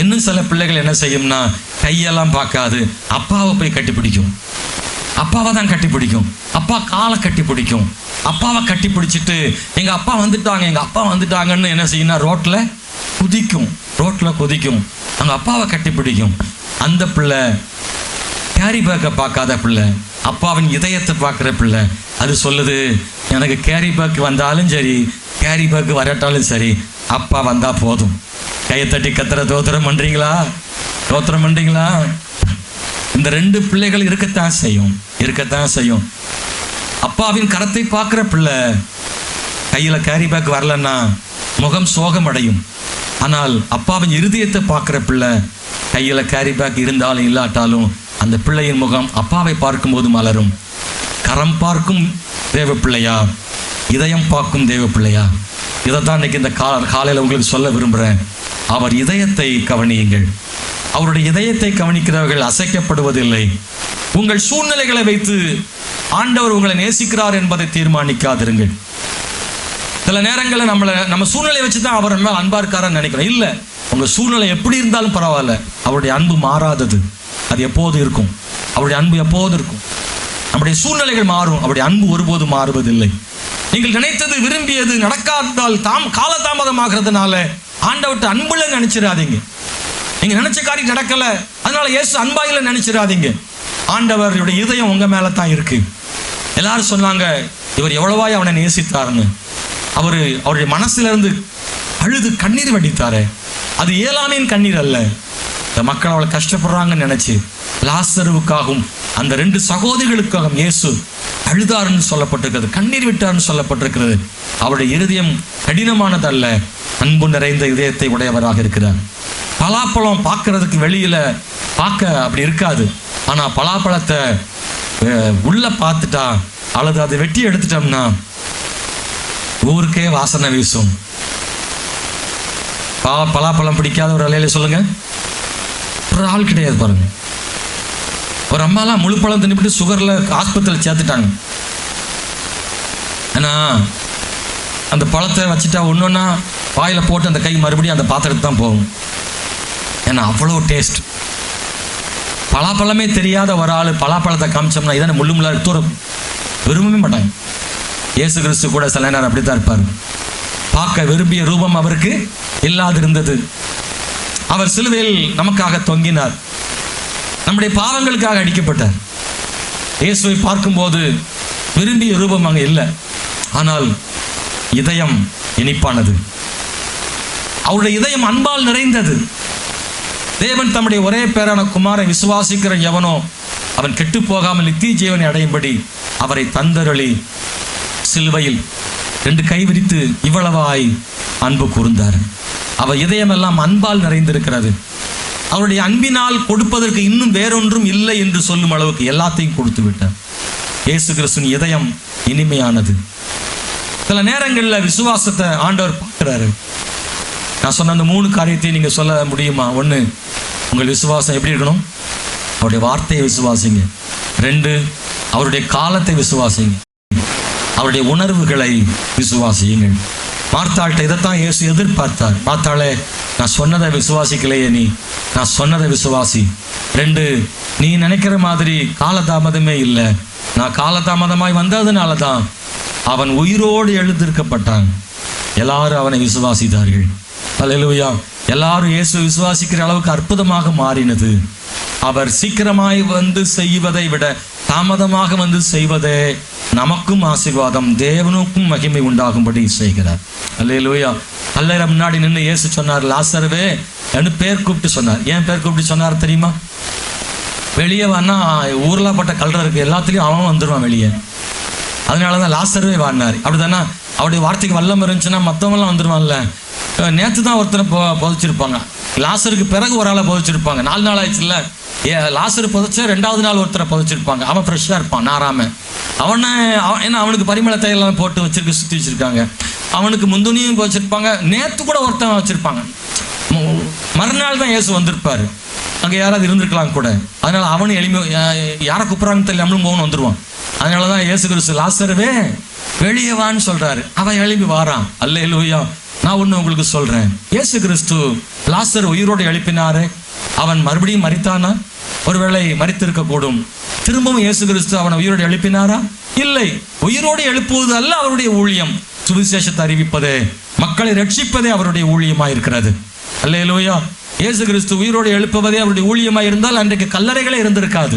இன்னும் சில பிள்ளைகள் என்ன செய்யும்னா, கையெல்லாம் பார்க்காது, அப்பாவை போய் கட்டி பிடிக்கும், அப்பாவை தான் கட்டி பிடிக்கும், அப்பா காலை கட்டி பிடிக்கும், அப்பாவை கட்டி பிடிச்சிட்டு எங்க அப்பா வந்துட்டாங்க, எங்க அப்பா வந்துட்டாங்கன்னு என்ன செய்யணும், ரோட்ல குதிக்கும், அங்க அப்பாவை கட்டி பிடிக்கும். அந்த பிள்ளை கேரி பேக்கை பார்க்காத பிள்ளை, அப்பாவின் இதயத்தை பார்க்குற பிள்ளை. அது சொல்லுது, எனக்கு கேரி பேக் வந்தாலும் சரி, கேரி பேக் வரட்டாலும் சரி, அப்பா வந்தா போதும். கையை தட்டி கத்துற தோத்திரம் பண்றீங்களா? இந்த 2 பிள்ளைகள் இருக்கத்தான் செய்யும். அப்பாவின் கரத்தை பார்க்குற பிள்ளை கையில கேரி பேக் வரலன்னா முகம் சோகம் அடையும். ஆனால் அப்பாவின் இருதயத்தை பார்க்குற பிள்ளை கையில கேரி பேக் இருந்தாலும் இல்லாட்டாலும் அந்த பிள்ளையின் முகம் அப்பாவை பார்க்கும்போது மலரும். கரம் பார்க்கும் தேவ பிள்ளையா, இதயம் பார்க்கும் தேவ பிள்ளையா? இதைத்தான் இன்னைக்கு இந்த காலையில் உங்களுக்கு சொல்ல விரும்புகிறேன். அவர் இதயத்தை கவனியுங்கள். அவருடைய இதயத்தை கவனிக்கிறவர்கள் அசைக்கப்படுவதில்லை. உங்கள் சூழ்நிலைகளை வைத்து ஆண்டவர் உங்களை நேசிக்கிறார் என்பதை தீர்மானிக்காதிருங்கள். சில நேரங்களில் நம்ம சூழ்நிலையை வச்சு தான் அவர் மேல் அன்பா இருக்காருன்னு நினைக்கிறோம். இல்லை, உங்கள் சூழ்நிலை எப்படி இருந்தாலும் பரவாயில்ல, அவருடைய அன்பு மாறாதது. அது எப்போது இருக்கும். அவருடைய அன்பு எப்போது இருக்கும். நம்முடைய சூழ்நிலைகள் மாறும், அவருடைய அன்பு ஒருபோது மாறுவதில்லை. நீங்கள் நினைத்தது விரும்பியது நடக்காததால் காலதாமதமாகிறதுனால ஆண்டவர்கிட்ட அன்புல நினைச்சிடாதீங்க. நீங்க நினைச்ச காரியம் நடக்கல, அதனால இயேசு அன்பாயில நினைச்சிடாதீங்க. ஆண்டவருடைய இதயம் உங்க மேல தான் இருக்கு. எல்லாரும் சொன்னாங்க, இவர் எவ்வளவாய் அவனை நேசித்தார்னு. அவருடைய மனசுல இருந்து அழுது கண்ணீர் வடித்தாரு. அது ஏலாமின் கண்ணீர் அல்ல. இந்த மக்கள் அவளை கஷ்டப்படுறாங்கன்னு நினைச்சு லாசருவுக்காகவும் அந்த 2 சகோதரிகளுக்காகவும் இயேசு அழுதாருன்னு சொல்லப்பட்டிருக்கிறது, கண்ணீர் விட்டார்னு சொல்லப்பட்டிருக்கிறது. அவருடைய இருதயம் கடினமானதல்ல, அன்பு நிறைந்த இதயத்தை உடையவராக இருக்கிறார். பலாப்பழம் பார்க்கறதுக்கு வெளியில பார்க்க அப்படி இருக்காது. ஆனா பலாப்பழத்தை உள்ள பார்த்துட்டா அல்லது அதை வெட்டி எடுத்துட்டோம்னா ஊருக்கே வாசனை வீசும். பலாப்பழம் பிடிக்காத ஒரு அலையில சொல்லுங்க, ஒரு ஆள் கிடையாது பாருங்க. ஒரு அம்மாலாம் முழு பழம் தின்னுபிட்டு சுகர்ல ஆஸ்பத்திரியில் சேர்த்துட்டாங்க. ஏன்னா அந்த பழத்தை வச்சுட்டா ஒன்னொன்னா வாயில போட்டு அந்த கை மறுபடியும் அந்த பாத்திரத்துக்கு தான் போகும். ஏன்னா அவ்வளோ டேஸ்ட். பலாப்பழமே தெரியாத ஒரு ஆள் பலாப்பழத்தை காமிச்சோம்னா இதான முள்ளு முள்ளாக தூரம் விரும்பவே மாட்டாங்க. இயேசு கிறிஸ்து கூட சில நேரம் அப்படித்தான் இருப்பார். பார்க்க விரும்பிய ரூபம் அவருக்கு இல்லாதிருந்தது. அவர் சிலுவையில் நமக்காக தொங்கினார், நம்முடைய பாவங்களுக்காக அடிக்கப்பட்டார். இயேசுவை பார்க்கும்போது விரும்பிய ரூபம் அங்கே இல்லை, ஆனால் இதயம் இனிப்பானது. அவருடைய இதயம் அன்பால் நிறைந்தது. தேவன் தம்முடைய ஒரே பேரான குமாரை விசுவாசிக்கிற எவனோ அவன் கெட்டு போகாமல் நித்திய ஜீவனை அடையும்படி அவரை தந்தருளி சிலுவையில் 2 கை விரித்து இவ்வளவாய் அன்பு கூர்ந்தார். அவர் இதயமெல்லாம் அன்பால் நிறைந்திருக்கிறது. அவருடைய அன்பினால் கொடுப்பதற்கு இன்னும் வேறொன்றும் இல்லை என்று சொல்லும் அளவுக்கு எல்லாத்தையும் கொடுத்து விட்டார். இயேசு கிறிஸ்துவின் இதயம் இனிமையானது. சில நேரங்களில் விசுவாசத்தை ஆண்டவர் பார்க்கிறாரு. நான் சொன்ன அந்த 3 காரியத்தையும் நீங்க சொல்ல முடியுமா? 1, உங்கள் விசுவாசம் எப்படி இருக்கணும்? அவருடைய வார்த்தையை விசுவாசிங்க. 2, அவருடைய காலத்தை விசுவாசிங்க. அவருடைய உணர்வுகளை விசுவாசியுங்கள். மார்த்தாள்கிட்ட இதைத்தான் இயேசு எதிர்பார்த்தார். மார்த்தாளே, நான் சொன்னதை விசுவாசிக்கலையே, நான் சொன்னதை விசுவாசி. 2, நீ நினைக்கிற மாதிரி காலதாமதமே இல்லை. நான் காலதாமதமாய் வந்ததுனால தான் அவன் உயிரோடு எழுந்திருக்கப்பட்டான். எல்லாரும் அவனை விசுவாசித்தார்கள். அல்லேலூயா. எல்லாரும் இயேசு விசுவாசிக்கிற அளவுக்கு அற்புதமாக மாறினது. அவர் சீக்கிரமாய் வந்து செய்வதை விட தாமதமாக வந்து செய்வதே நமக்கும் ஆசீர்வாதம், தேவனுக்கும் மகிமை உண்டாகும்படி செய்கிறார். அல்லேலூயா. அல்லேலூயா. முன்னாடி நின்று இயேசு சொன்னார், லாசருவே என்று பேர் கூப்பிட்டு சொன்னார். ஏன் பேர் கூப்பிட்டு சொன்னார் தெரியுமா? வெளியே வானா ஊரில் பட்ட கல்ற இருக்கு, எல்லாத்துலேயும் அவன் வந்துடுவான் வெளியே. அதனால தான் லாசருவே வாடினார். அப்படிதானே? அவருடைய வார்த்தைக்கு வல்லம் இருந்துச்சுன்னா மற்றவங்களாம் வந்துடுவான்ல. நேற்று தான் ஒருத்தரை புதைச்சிருப்பாங்க, லாசருக்கு பிறகு ஒரு ஆளை புதைச்சிருப்பாங்க. 4 நாள் ஆயிடுச்சுல்ல. லாசரு புதைச்ச 2வது நாள் ஒருத்தரை புதைச்சிருப்பாங்க. அவன் ஃப்ரெஷ்ஷாக இருப்பான், நாராம. ஏன்னா அவனுக்கு பரிமள தையெல்லாம் போட்டு வச்சிருக்க, சுற்றி வச்சிருக்காங்க. அவனுக்கு முந்துனியும் வச்சிருப்பாங்க. நேற்று கூட ஒருத்தன் வச்சிருப்பாங்க. மறுநாள் தான் இயேசு வந்திருப்பாரு. அங்கே யாராவது இருந்திருக்கலாம் கூட. அதனால அவனும் எளிமை, யாரை கூப்பிட்றாங்கன்னு தெரியல, நம்மளும் போகணும் வந்துடுவான். அதனால தான் இயேசு கிறிஸ்து லாசருவே வெளியே வான்னு சொல்றாரு. அவன் எழுப்பி வாரான். அல்லேலூயா. நான் ஒன்று உங்களுக்கு சொல்றேன், இயேசு கிறிஸ்து லாசர் உயிரோடு எழுப்பினாரு. அவன் மறுபடியும் மரித்தானா? ஒருவேளை மரித்திருக்க கூடும். திரும்பவும் இயேசு கிறிஸ்து அவனை உயிரோடு எழுப்பினாரா? இல்லை. உயிரோடு எழுப்புவது அல்ல அவருடைய ஊழியம். சுவிசேஷத்தை அறிவிப்பதே, மக்களை ரட்சிப்பதே அவருடைய ஊழியமாக இருக்கிறது. அல்லேலூயா. இயேசு கிறிஸ்து உயிரோடு எழுப்புவதே அவருடைய ஊழியமாக இருந்தால் அன்றைக்கு கல்லறைகளே இருந்திருக்காது.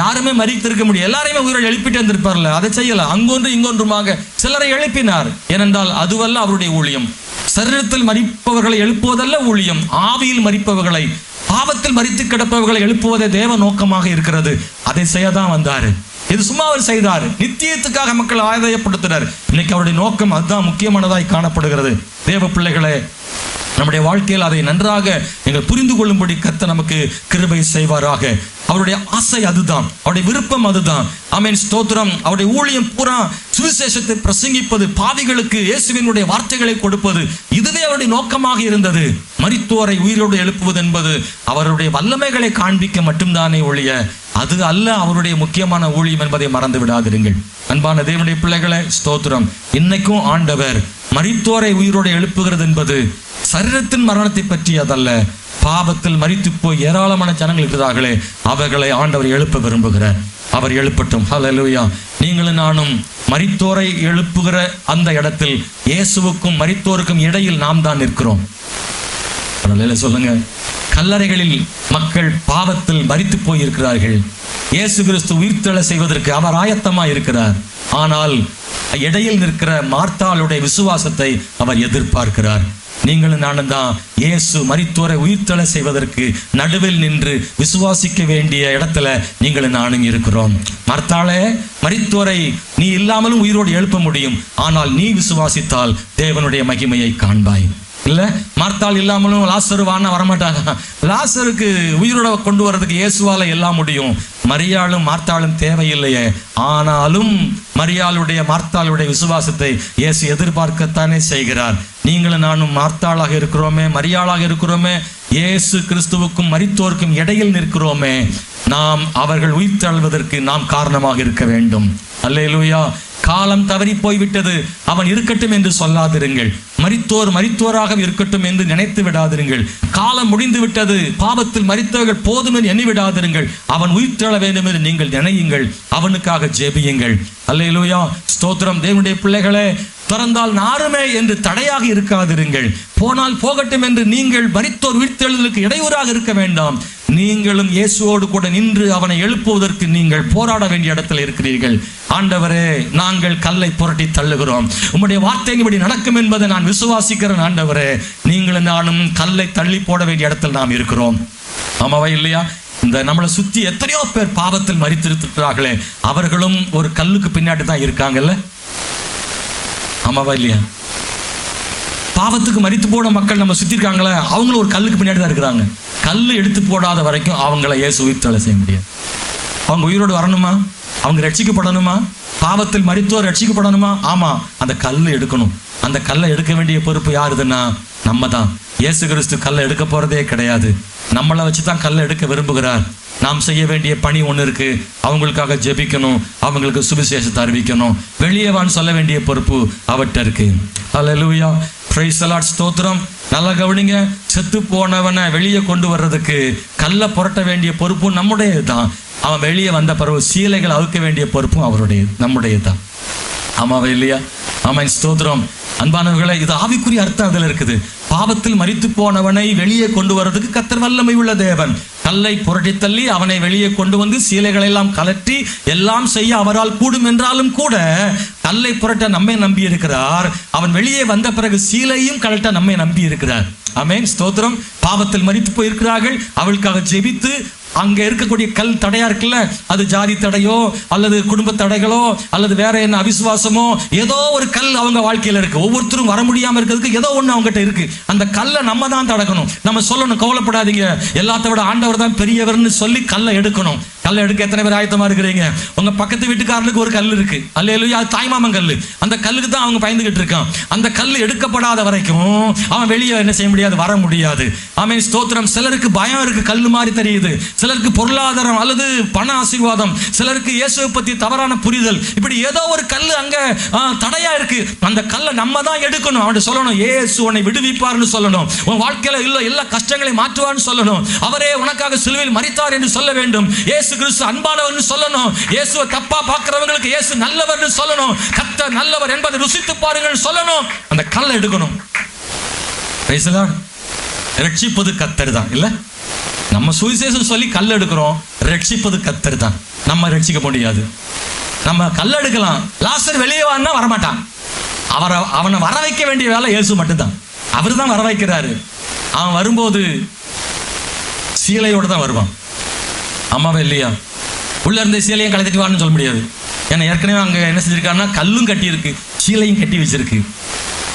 யாருமே மரித்திருக்க முடியும். எல்லாரையுமே உயிரோடு எழுப்பிட்டு இருந்திருப்பார்ல. அதை செய்யல. அங்கொன்று இங்கொன்றுமாக சிலரை எழுப்பினார். ஏனென்றால் அதுவல்ல அவருடைய ஊழியம். சரீரத்தில் மரிப்பவர்களை எழுப்புவதல்ல ஊழியம். ஆவியில் மரிப்பவர்களை, பாவத்தில் மரித்து கிடப்பவர்களை எழுப்புவதே தேவ நோக்கமாக இருக்கிறது. அதை செய்யதான் வந்தாரு. இது சும்மா அவர் செய்தார். நித்தியத்துக்காக மக்கள் ஆதாயப்படுத்தினார். இன்னைக்கு அவருடைய நோக்கம் அதுதான் முக்கியமானதாய் காணப்படுகிறது. தேவ பிள்ளைகளே, நம்முடைய வாழ்க்கையில் அதை நன்றாக நீங்கள் புரிந்து கொள்ளும்படி கர்த்தர் நமக்கு கிருபை செய்வாராக. அவருடைய ஆசை அதுதான், அவருடைய விருப்பம் அதுதான். ஆமென், ஸ்தோத்திரம். அவருடைய ஊழியம் பூரா சுவிசேஷத்தை பிரசங்கிப்பது, பாவிகளுக்கு இயேசுவினுடைய வார்த்தைகளை கொடுப்பது, இதுவே அவருடைய நோக்கமாக இருந்தது. மரித்தோரை உயிரோடு எழுப்புவது என்பது அவருடைய வல்லமைகளை காண்பிக்க மட்டும்தானே ஒழிய அது அல்ல அவருடைய முக்கியமான ஊழியம் என்பதை மறந்து விடாதிருங்கள். அன்பான தேவனுடைய பிள்ளைகளை, ஸ்தோத்திரம். இன்னைக்கும் ஆண்டவர் மரித்தோரை உயிரோடு எழுப்புகிறது என்பது சரீரத்தின் மரணத்தை பற்றி அதல்ல. பாவத்தில் மரித்து போய் ஏராளமான ஜனங்கள் இருக்கிறார்களே, அவர்களை ஆண்டவர் எழுப்ப விரும்புகிறார். அவர் எழுப்பட்டும். ஹல்லேலூயா. நீங்களும் நானும் மரித்தோரை எழுப்புகிற அந்த இடத்தில் இயேசுவுக்கும் மரித்தோருக்கும் இடையில் நாம் தான் நிற்கிறோம். சொல்லுங்க. கல்லறைகளில் மக்கள் பாவத்தில் மரித்து போய் இருக்கிறார்கள். இயேசு கிறிஸ்து உயிர்த்தெழ செய்வதற்கு அவர் ஆயத்தமாக இருக்கிறார். ஆனால் இடையில் நிற்கிற மார்த்தாளுடைய விசுவாசத்தை அவர் எதிர்பார்க்கிறார். நீங்களும் நானும் தான் இயேசு மரித்தோரை உயிர்த்தெழ செய்வதற்கு நடுவில் நின்று விசுவாசிக்க வேண்டிய இடத்துல நீங்களும் நானும் இருக்கிறோம். மார்த்தாளே, மரித்தோரை நீ இல்லாமலும் உயிரோடு எழுப்ப முடியும். ஆனால் நீ விசுவாசித்தால் தேவனுடைய மகிமையை காண்பாய். இல்ல, மார்த்தாள் இல்லாமலும் லாசரு வான வரமாட்டாங்க. லாசருக்கு உயிரோட கொண்டு வர்றதுக்கு இயேசுவால எல்லாம் முடியும். மரியாளும் மார்த்தாளும் தேவையில்லையே. ஆனாலும் மரியாளுடைய மார்த்தாளுடைய விசுவாசத்தை இயேசு எதிர்பார்க்கத்தானே செய்கிறார். நீங்களும் நானும் மார்த்தாளாக இருக்கிறோமே, மரியாளாக இருக்கிறோமே, இயேசு கிறிஸ்துவுக்கும் மரித்தோருக்கும் இடையில் நிற்கிறோமே. நாம் அவர்கள் உயிர்த்தெழுவதற்கு நாம் காரணமாக இருக்க வேண்டும். அல்லேலூயா. காலம் தவறி போய்விட்டது, அவன் இருக்கட்டும் என்று சொல்லாதிருங்கள். மரித்தோராக இருக்கட்டும் என்று நினைத்து விடாதிருங்கள். காலம் முடிந்து விட்டது, பாவத்தில் மரித்தவர்கள் போதும் என்று எண்ணி விடாதிருங்கள். அவன் உயிர்த்தெழ வேண்டும் என்று நீங்கள் நினையுங்கள். அவனுக்காக ஜெபியுங்கள். அல்லேலூயா, ஸ்தோத்திரம். தேவனுடைய பிள்ளைகளே, திறந்தால் நாருமே என்று தடையாக இருக்காதிருங்கள். போனால் போகட்டும் என்று நீங்கள் மரித்தோர் உயிர்த்தெழுதலுக்கு இடையூறாக இருக்க வேண்டாம். நீங்களும் இயேசுவோடு கூட நின்று அவனை எழுப்புவதற்கு நீங்கள் போராட வேண்டிய இடத்தில் இருக்கிறீர்கள். ஆண்டவரே, நாங்கள் கல்லை புரட்டி தள்ளுகிறோம், உம்முடைய வார்த்தையின்படி நடக்கும் என்பதை நான் விசுவாசிக்கிறேன். ஆண்டவரே, நீங்களும் நானும் கல்லை தள்ளி போட வேண்டிய இடத்தில் நாம் இருக்கிறோம். ஆமாவா இல்லையா? இந்த நம்மளை சுத்தி எத்தனையோ பேர் பாவத்தில் மரித்திருக்கிறார்களே, அவர்களும் ஒரு கல்லுக்கு பின்னாடி தான் இருக்காங்கல்ல. ஆமாவா இல்லையா? பாவத்துக்கு மரித்து போன மக்கள் நம்ம சுத்தி இருக்காங்களே, அவங்களும் ஒரு கல்லுக்கு பின்னாடி தான் இருக்கிறாங்க. கல்லு எடுத்து போடாத வரைக்கும் அவங்கள இயேசு உயிர்த்தெழ செய்ய முடியாது. அவங்க உயிரோடு வரணுமா? அவங்க ரட்சிக்கப்படணுமா? பாவத்தில் மரித்தோர் ரட்சிக்கப்படணுமா? ஆமா, அந்த கல்லை எடுக்கணும். அந்த கல்லை எடுக்க வேண்டிய பொறுப்பு யாருதுன்னா நம்ம தான். இயேசு கிறிஸ்து கல்லை எடுக்க போறதே கிடையாது. நம்மளை வச்சு தான் கல்லை எடுக்க விரும்புகிறார். நாம் செய்ய வேண்டிய பணி ஒன்று இருக்கு. அவங்களுக்காக ஜெபிக்கணும், அவங்களுக்கு சுவிசேஷத்தை அறிவிக்கணும், வெளியே வான்னு சொல்ல வேண்டிய பொறுப்பு அவர்கிட்ட இருக்கு. ஹல்லேலூயா, பிரைஸ் தி லார்ட், ஸ்தோத்திரம். நல்லா கவனிங்க. செத்து போனவனை வெளியே கொண்டு வர்றதுக்கு கல்லை புரட்ட வேண்டிய பொறுப்பும் நம்முடையது தான். அவன் வெளியே வந்த பிறகு சீலைகள் அவுக்க வேண்டிய பொறுப்பும் அவருடையது, நம்முடையது தான். ஆமாவா இல்லையா? ஆமாம், ஸ்தோத்திரம். அன்பானவர்களை, இது ஆவிக்குரிய அர்த்தம் அதில் இருக்குது. பாவத்தில் மரித்து போனவனை வெளியே கொண்டு வர்றதுக்கு கர்த்தர் வல்லமை உள்ள தேவன். கல்லை புரட்டி தள்ளி அவனை வெளியே கொண்டு வந்து சீலைகளை எல்லாம் கலற்றி எல்லாம் செய்ய அவரால் கூடும் என்றாலும் கூட கல்லை புரட்ட நம்மை நம்பி இருக்கிறார். அவன் வெளியே வந்த பிறகு சீலையும் கலட்ட நம்மை நம்பி இருக்கிறார். ஆமென், ஸ்தோத்திரம். பாவத்தில் மரித்து போயிருக்கிறார்கள், அவளுக்காக ஜெபித்து அங்க இருக்கக்கூடிய கல் தடையா இருக்குல்ல, அது ஜாதி தடையோ அல்லது குடும்ப தடைகளோ அல்லது வேற என்ன அவிசுவாசமோ, ஏதோ ஒரு கல் அவங்க வாழ்க்கையில இருக்கு. ஒவ்வொருத்தரும் வர முடியாம இருக்கிறதுக்கு ஏதோ ஒண்ணு அவங்ககிட்ட இருக்கு. அந்த கல்லை நம்ம தான் தடக்கணும். நம்ம சொல்லணும், கவலைப்படாதீங்க, எல்லாத்த விட ஆண்டவர் தான் பெரியவர்னு சொல்லி கல்லை எடுக்கணும். கல்லை எடுக்க எத்தனை பேர் ஆயத்தமா இருக்கிறீங்க? உங்க பக்கத்து வீட்டுக்காரனுக்கு ஒரு கல் இருக்கு, அல்லேலூயா, அது தாய்மாமன் கல். அந்த கல்லுக்கு தான் அவங்க பயந்துகிட்டு இருக்கான். அந்த கல் எடுக்கப்படாத வரைக்கும் அவன் வெளியே என்ன செய்ய முடியாது, வர முடியாது. ஆமென், ஸ்தோத்திரம். சிலருக்கு பயம் இருக்கு, கல்லு மாதிரி தெரியுது. சிலருக்கு பொருளாதாரம் அல்லது பண ஆசீர்வாதம், சிலருக்கு இயேசுவை பத்தி தவறான புரிதல், இப்படி ஏதோ ஒரு கல் அங்க தடையா இருக்கு. அந்த கல்லை நம்ம தான் எடுக்கணும். அவன் சொல்லணும், இயேசு உன்னை விடுவிப்பார்னு சொல்லணும். உன் வாழ்க்கையில இல்ல எல்லா கஷ்டங்களை மாற்றுவார்னு சொல்லணும். அவரே உனக்காக சிலுவையில் மரித்தார் என்று சொல்ல வேண்டும். இயேசு கிறிஸ்து அன்பானவர்னு சொல்லணும். இயேசுவை தப்பா பார்க்கிறவங்களுக்கு இயேசு நல்லவர்னு சொல்லணும். கர்த்தர் நல்லவர் என்பதை ருசித்து பாருங்கள் சொல்லணும். அந்த கல்லை எடுக்கணும். Price the Lord. ரட்சிப்பது கர்த்தர் தான். இல்ல, நம்ம சுவிசேஷம் சொல்லி கல் எடுக்கிறோம், ரட்சிப்பது கர்த்தர் தான். நம்ம ரட்சிக்க முடியாது. நம்ம கல் எடுக்கலாம். லாசர் வெளியே வான்னா வரமாட்டான். அவனை வர வைக்க வேண்டிய வேலை இயேசு மட்டும்தான். அவர் தான் வர வைக்கிறாரு. அவன் வரும்போது சீலையோடு தான் வருவான். அம்மாவே இல்லையா? உள்ள இருந்த சீலையும் கலத்திட்டு வான்னு சொல்ல முடியாது. ஏன்னா ஏற்கனவே அங்கே என்ன செஞ்சிருக்காருன்னா கல்லும் கட்டி இருக்கு, சீலையும் கட்டி வச்சிருக்கு.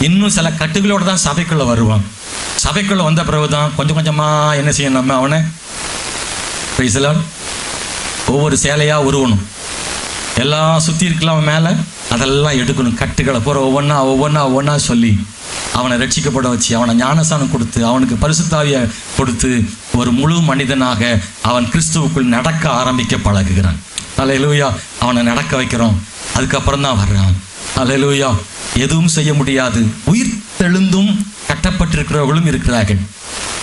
இன்னும் சில கட்டுகளோடு தான் சபைக்குள்ள வருவான். சபைக்குள்ள வந்த பிறகுதான் கொஞ்சம் கொஞ்சமா என்ன செய்யணும், நம்ம அவனை ஒவ்வொரு சேலையா உருவணும், எல்லாம் சுற்றி இருக்கலாம் மேலே, அதெல்லாம் எடுக்கணும். கட்டுகளை பூரா ஒவ்வொன்றா சொல்லி அவனை ரட்சிக்கப்பட வச்சு, அவனை ஞானசானம் கொடுத்து, அவனுக்கு பரிசுத்தாவியை கொடுத்து, ஒரு முழு மனிதனாக அவன் கிறிஸ்துவுக்குள் நடக்க ஆரம்பிக்க பழகுகிறான். அல்லேலூயா. அவனை நடக்க வைக்கிறோம், அதுக்கப்புறம் தான் வர்றான். அல்லேலூயா. எதுவும் செய்ய முடியாது. உயிர் தெழுந்தும் கட்டப்பட்டிருக்கிறவர்களும் இருக்கிறார்கள்.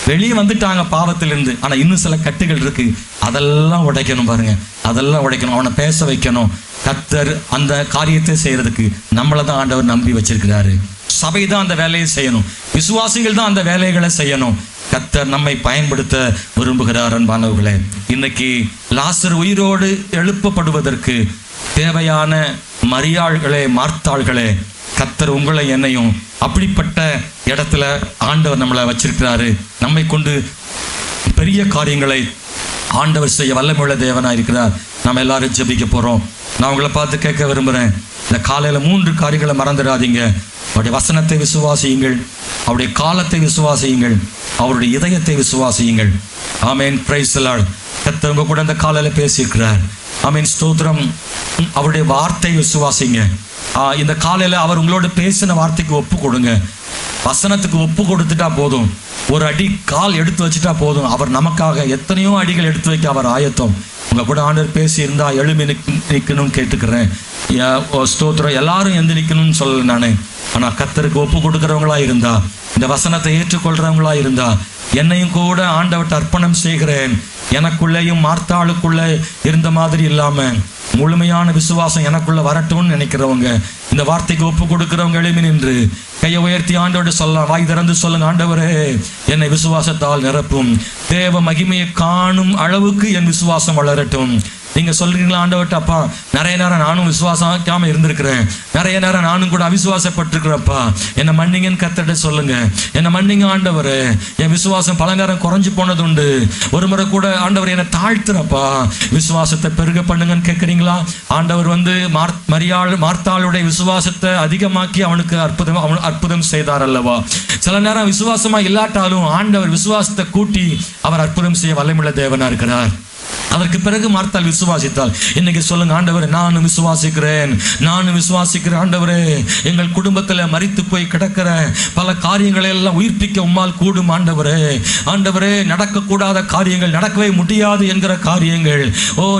வெளியே வந்துட்டாங்க பாவத்திலிருந்து, ஆனால் இன்னும் சில கட்டுகள் இருக்கு, அதெல்லாம் உடைக்கணும். பாருங்க, அதெல்லாம் உடைக்கணும். அவனை பேச வைக்கணும். கர்த்தர் அந்த காரியத்தை செய்யறதுக்கு நம்மளை தான் ஆண்டவர் நம்பி வச்சிருக்கிறாரு. சபை தான் அந்த வேலையை செய்யணும், விசுவாசிகள் தான் அந்த வேலைகளை செய்யணும். கர்த்தர் நம்மை பயன்படுத்த விரும்புகிறார். அன்பானவர்களே, இன்னைக்கு லாசர் உயிரோடு எழுப்பப்படுவதற்கு தேவையான மரியாள்களே, மார்த்தாள்களே, கர்த்தர் உங்களை என்னையும் அப்படிப்பட்ட இடத்துல ஆண்டவர் நம்மளை வச்சிருக்கிறாரு. நம்மை கொண்டு பெரிய காரியங்களை ஆண்டவர் செய்ய வல்லமையுள்ள தேவனாக இருக்கிறார். நம்ம எல்லாரும் ஜெபிக்க போகிறோம். நான் உங்களை பார்த்து கேட்க விரும்புகிறேன், இந்த காலையில் 3 காரியங்களை மறந்துடாதீங்க. அவருடைய வசனத்தை விசுவாசியுங்கள், அவருடைய காலத்தை விசுவாசியுங்கள், அவருடைய இதயத்தை விசுவாசியுங்கள். ஆமேன். Praise the Lord. கர்த்தர் உங்க கூட இந்த காலையில் பேசியிருக்கிறார். ஆமேன். ஸ்தோத்திரம். அவருடைய வார்த்தை விசுவாசிங்க. இந்த காலையில் அவர் உங்களோட பேசின வார்த்தைக்கு ஒப்பு கொடுங்க. வசனத்துக்கு ஒப்பு கொடுத்துட்டா போதும். ஒரு அடி கால் எடுத்து வச்சுட்டா போதும். அவர் நமக்காக எத்தனையோ அடிகள் எடுத்து வைக்க அவர் ஆயத்தம். உங்க கூட ஆண்டவர் பேசி இருந்தா எழுமி நிற்கணும்னு கேட்டுக்கிறேன். ஸ்தோத்திரம். எல்லாரும் எந்த நிற்கணும்னு சொல்லல நானு. ஆனால் கர்த்தருக்கு ஒப்பு கொடுக்குறவங்களா இருந்தா, இந்த வசனத்தை ஏற்றுக்கொள்றவங்களா இருந்தா, என்னையும் கூட ஆண்டவர்கிட்ட அர்ப்பணம் செய்கிறேன், எனக்குள்ளேயும் மார்த்தாளுக்குள்ளே இருந்த மாதிரி இல்லாம முழுமையான விசுவாசம் எனக்குள்ள வரட்டும்னு நினைக்கிறவங்க, இந்த வார்த்தைக்கு ஒப்பு கொடுக்கிறவங்க எழுமி நின்று கையை உயர்த்தி ஆண்டவர்கிட்ட சொல்லலாம். வாய் திறந்து சொல்லுங்க, ஆண்டவரே என்னை விசுவாசத்தால் நிரப்பும், தேவ மகிமையை காணும் அளவுக்கு என் விசுவாசம் வளரட்டும். நீங்க சொல்றீங்களா ஆண்டவர்கிட்ட, அப்பா நிறைய நேரம் நானும் விசுவாசம் இருந்திருக்கிறேன், நிறைய நேரம் நானும் கூட அவிசுவாசப்பட்டிருக்கிறப்பா, என்னை மன்னிங்கன்னு கர்த்தர்ட்ட சொல்லுங்க. என்னை மன்னிங்க ஆண்டவரே, என் விசுவாசம் பல நேரம் குறைஞ்சு போனது உண்டு. ஒரு முறை கூட ஆண்டவர் என்னை தாழ்த்துறப்பா, விசுவாசத்தை பெருக பண்ணுங்கன்னு கேட்குறீங்களா? ஆண்டவர் மார்த்தாளுடைய விசுவாசத்தை அதிகமாக்கி அவனுக்கு அற்புதம் செய்தார் அல்லவா? சில நேரம் விசுவாசமா இல்லாட்டாலும் ஆண்டவர் விசுவாசத்தை கூட்டி அவர் அற்புதம் செய்ய வல்லமையுள்ள தேவனா இருக்கிறார். அதற்கு பிறகு மார்த்தாள் விசுவாசித்தாள். இன்னைக்கு சொல்லுங்க, ஆண்டவரே நானும் விசுவாசிக்கிறேன், ஆண்டவரே எங்கள் குடும்பத்தில் மரித்து போய் கிடக்கிற பல காரியங்களை எல்லாம் உயிர்ப்பிக்க உம்மால் கூடும் ஆண்டவரே நடக்கக்கூடாத காரியங்கள், நடக்கவே முடியாது என்கிற காரியங்கள்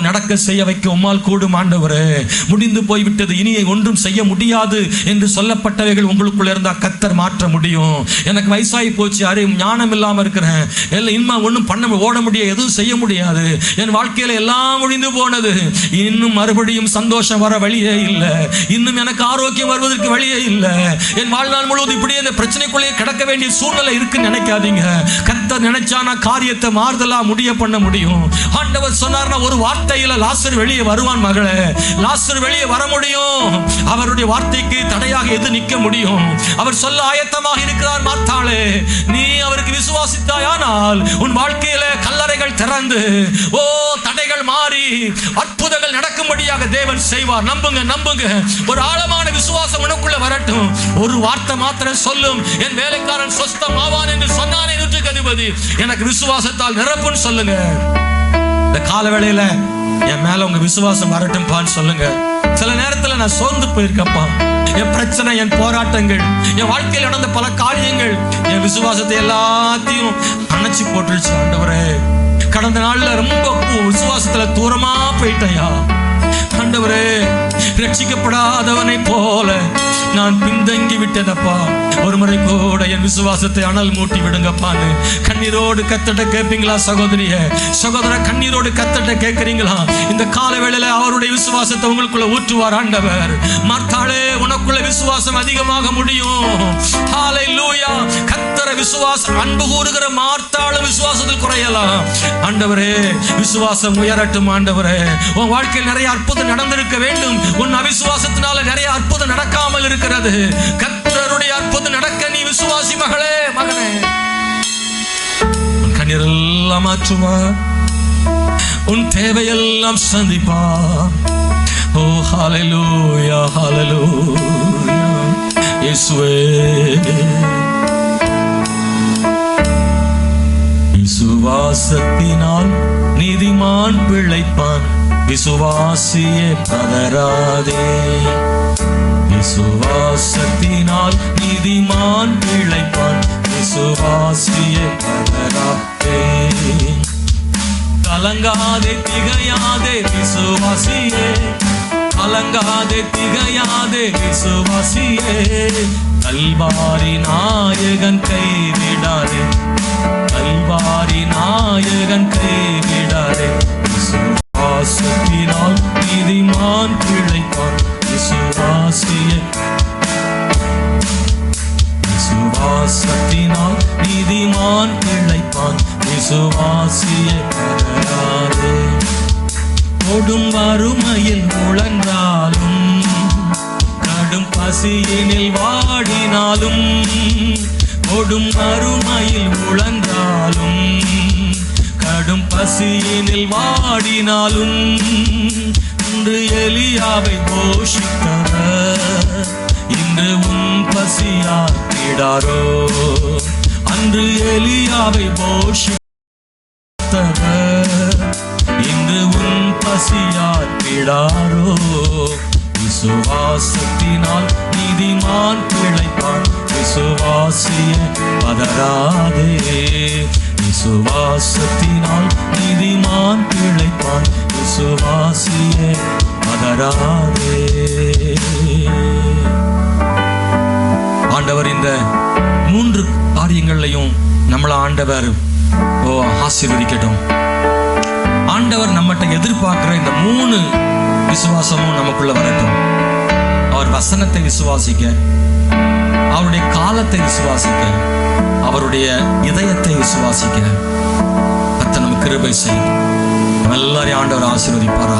நடக்க செய்ய வைக்க உம்மால் கூடும் ஆண்டவரே. முடிந்து போய்விட்டது, இனி ஒன்றும் செய்ய முடியாது என்று சொல்லப்பட்டவைகள் உங்களுக்குள்ள இருந்தா கர்த்தர் மாற்ற முடியும். எனக்கு வயசாகி போச்சு, ஞானம் இல்லாம இருக்கிறேன், இனிமே ஒன்றும் ஓட முடியாது, எதுவும் செய்ய முடியாது, என் வாழ்க்கையில எல்லாம் முடிந்து போனது, இன்னும் மறுபடியும் சந்தோஷம் வர வழியே இல்லை, இன்னும் எனக்கு ஆரோக்கியம் வருவதற்கு வழியே இல்லை, என் வாழ்நாள் முழுவதும் இப்படியே இந்த பிரச்சனைக்குள்ளே கிடக்க வேண்டிய சூழ்நிலை இருக்குன்னு நினைக்காதீங்க. கர்த்தர் நினைச்சானா காரியத்தை மாறுதலா முடிய பண்ண முடியும். ஆண்டவர் சொன்னார்னா ஒரு வார்த்தையில லாசர் வெளியே வருவான். மகளே, லாசர் வெளியே வர முடியும். அவருடைய வார்த்தைக்கு தடையாக எது நிற்க முடியும்? அவர் சொல்ல ஆயத்தமாக இருக்கிறார். மார்த்தாளே, நீ அவருக்கு விசுவாசித்தாயானால் உன் வாழ்க்கையில கல்லறைகள் திறந்து தடைகள் மாறி அற்புதங்கள் நடக்கும்படியாக தேவன் செய்வார். நம்புங்க. ஒரு ஆழமான விசுவாசம் உனக்குள்ள வரட்டும். ஒரு வார்த்தை மாத்திரம் சொல்லும், என் வேலைக்காரன் சொஸ்தமாவான் என்று சொன்னானே நூற்றுக்கு அதிபதி, எனக்கு விசுவாசத்தால் நிரப்புன்னு சொல்லுங்க. இந்த கால வேளையில என் மேல உங்க விசுவாசம் வரட்டும் பான்னு சொல்லுங்க. சில நேரத்துல நான் சோர்ந்து போயிருக்கப்பா, என் பிரச்சனை, என் போராட்டங்கள், என் வாழ்க்கையில் நடந்த பல காரியங்கள் என் விசுவாசத்தை எல்லாத்தையும் அணைச்சி போட்டுருச்சு. ஆண்டவரே, கடந்த நாள்ல ரொம்ப விசுவாசத்துல தூரமா போயிட்டயா ஆண்டவரே, ரட்சிக்கப்படாதவனை போல நான் பின்தங்கி விட்டேனப்பா. ஒரு முறை கூட என் விசுவாசத்தை அனல் மூட்டி விடுங்கப்பான்னு கண்ணீரோடு கர்த்தர்ட்ட கேட்பீங்களா? சகோதர கண்ணீரோடு கர்த்தர்ட்ட கேட்கிறீங்களா? இந்த கால வேளையில அவருடைய விசுவாசத்தை உங்களுக்குள்ள ஊற்றுவார் ஆண்டவர். மார்த்தாளே, உனக்குள்ள விசுவாசம் அதிகமாக முடியும். ஹல்லேலூயா. கர்த்தரை விசுவாசம் அன்பு கூறுகிற மார்த்தாளும் விசுவாசத்தில் குறையலாம். ஆண்டவரே, விசுவாசம் உயரட்டும். ஆண்டவரே, உன் வாழ்க்கையில் நிறைய அற்புதம் நடந்திருக்க வேண்டும். உன் அவிசுவாசத்தினால நிறைய அற்புதம் நடக்காமல் இருக்கிறது. கர்த்தருடைய அற்புதம் நடக்க நீ விசுவாசி. மகளே, மகனே, உன் கண்ணீரெல்லாம் மாற்றுவார், உன் தேவையெல்லாம் சந்திப்பார். ஓ ஹல்லேலூயா, ஹல்லேலூயா. இயேசுவே, விசுவாசத்தினால் நீதிமான் பிழைப்பான், விசுவாசியே பதறாதே. விசுவாசத்தினால் நீதிமான் பிழைப்பான். விசுவாசியே பதறாதே. கலங்காதே திகையாதே விசுவாசியே. கலங்காதே திகையாதே விசுவாசியே. கல்வாரி நாயகன் கைவிடாதே. கல்வாரி நாயகன் கைவிடாதே. விசுவாசத்தினால் நீதிமான் பிழைப்பான். விசுவாசியே. விசுவாசத்தினால் நீதிமான் பிழைப்பான். விசுவாசியே பதறாதே. கொடும் வறுமையில் உழன்றாலும், கடும் பசியினில் வாடினாலும், கொடும் வறுமையில் உழன்றாலும், கடும் பசியினில் வாடினாலும், இன்று எலியாவை போஷித்தவர் இன்று உன் பசியாற்றிடாரோ. அன்று எலியாவை போஷித்தவர் இன்று உன் பசியாற்றிடாரோ. விசுவாசத்தினால் நீதிமான் பிழைப்பான். விசுவாசியே பதறாதே. விசுவாசத்தினால் நீதிமான் பிழைப்பான். விசுவாசியே பதறாதே. ஆண்டவர் இந்த 3 காரியங்களையும் நம்மள ஆண்டவர் ஆசீர்வதிக்கட்டும். ஆண்டவர் நம்மகிட்ட எதிர்பார்க்கிற இந்த 3 விசுவாசமும் நமக்குள்ள வரட்டும். அவர் வசனத்தை விசுவாசிக்க, அவருடைய காலத்தை விசுவாசிக்க, அவருடைய இதயத்தை விசுவாசிக்க கர்த்தர் நமக்கு கிருபை செய்யும். எல்லாரையும் ஆண்டவர் ஆசீர்வதிப்பாரா.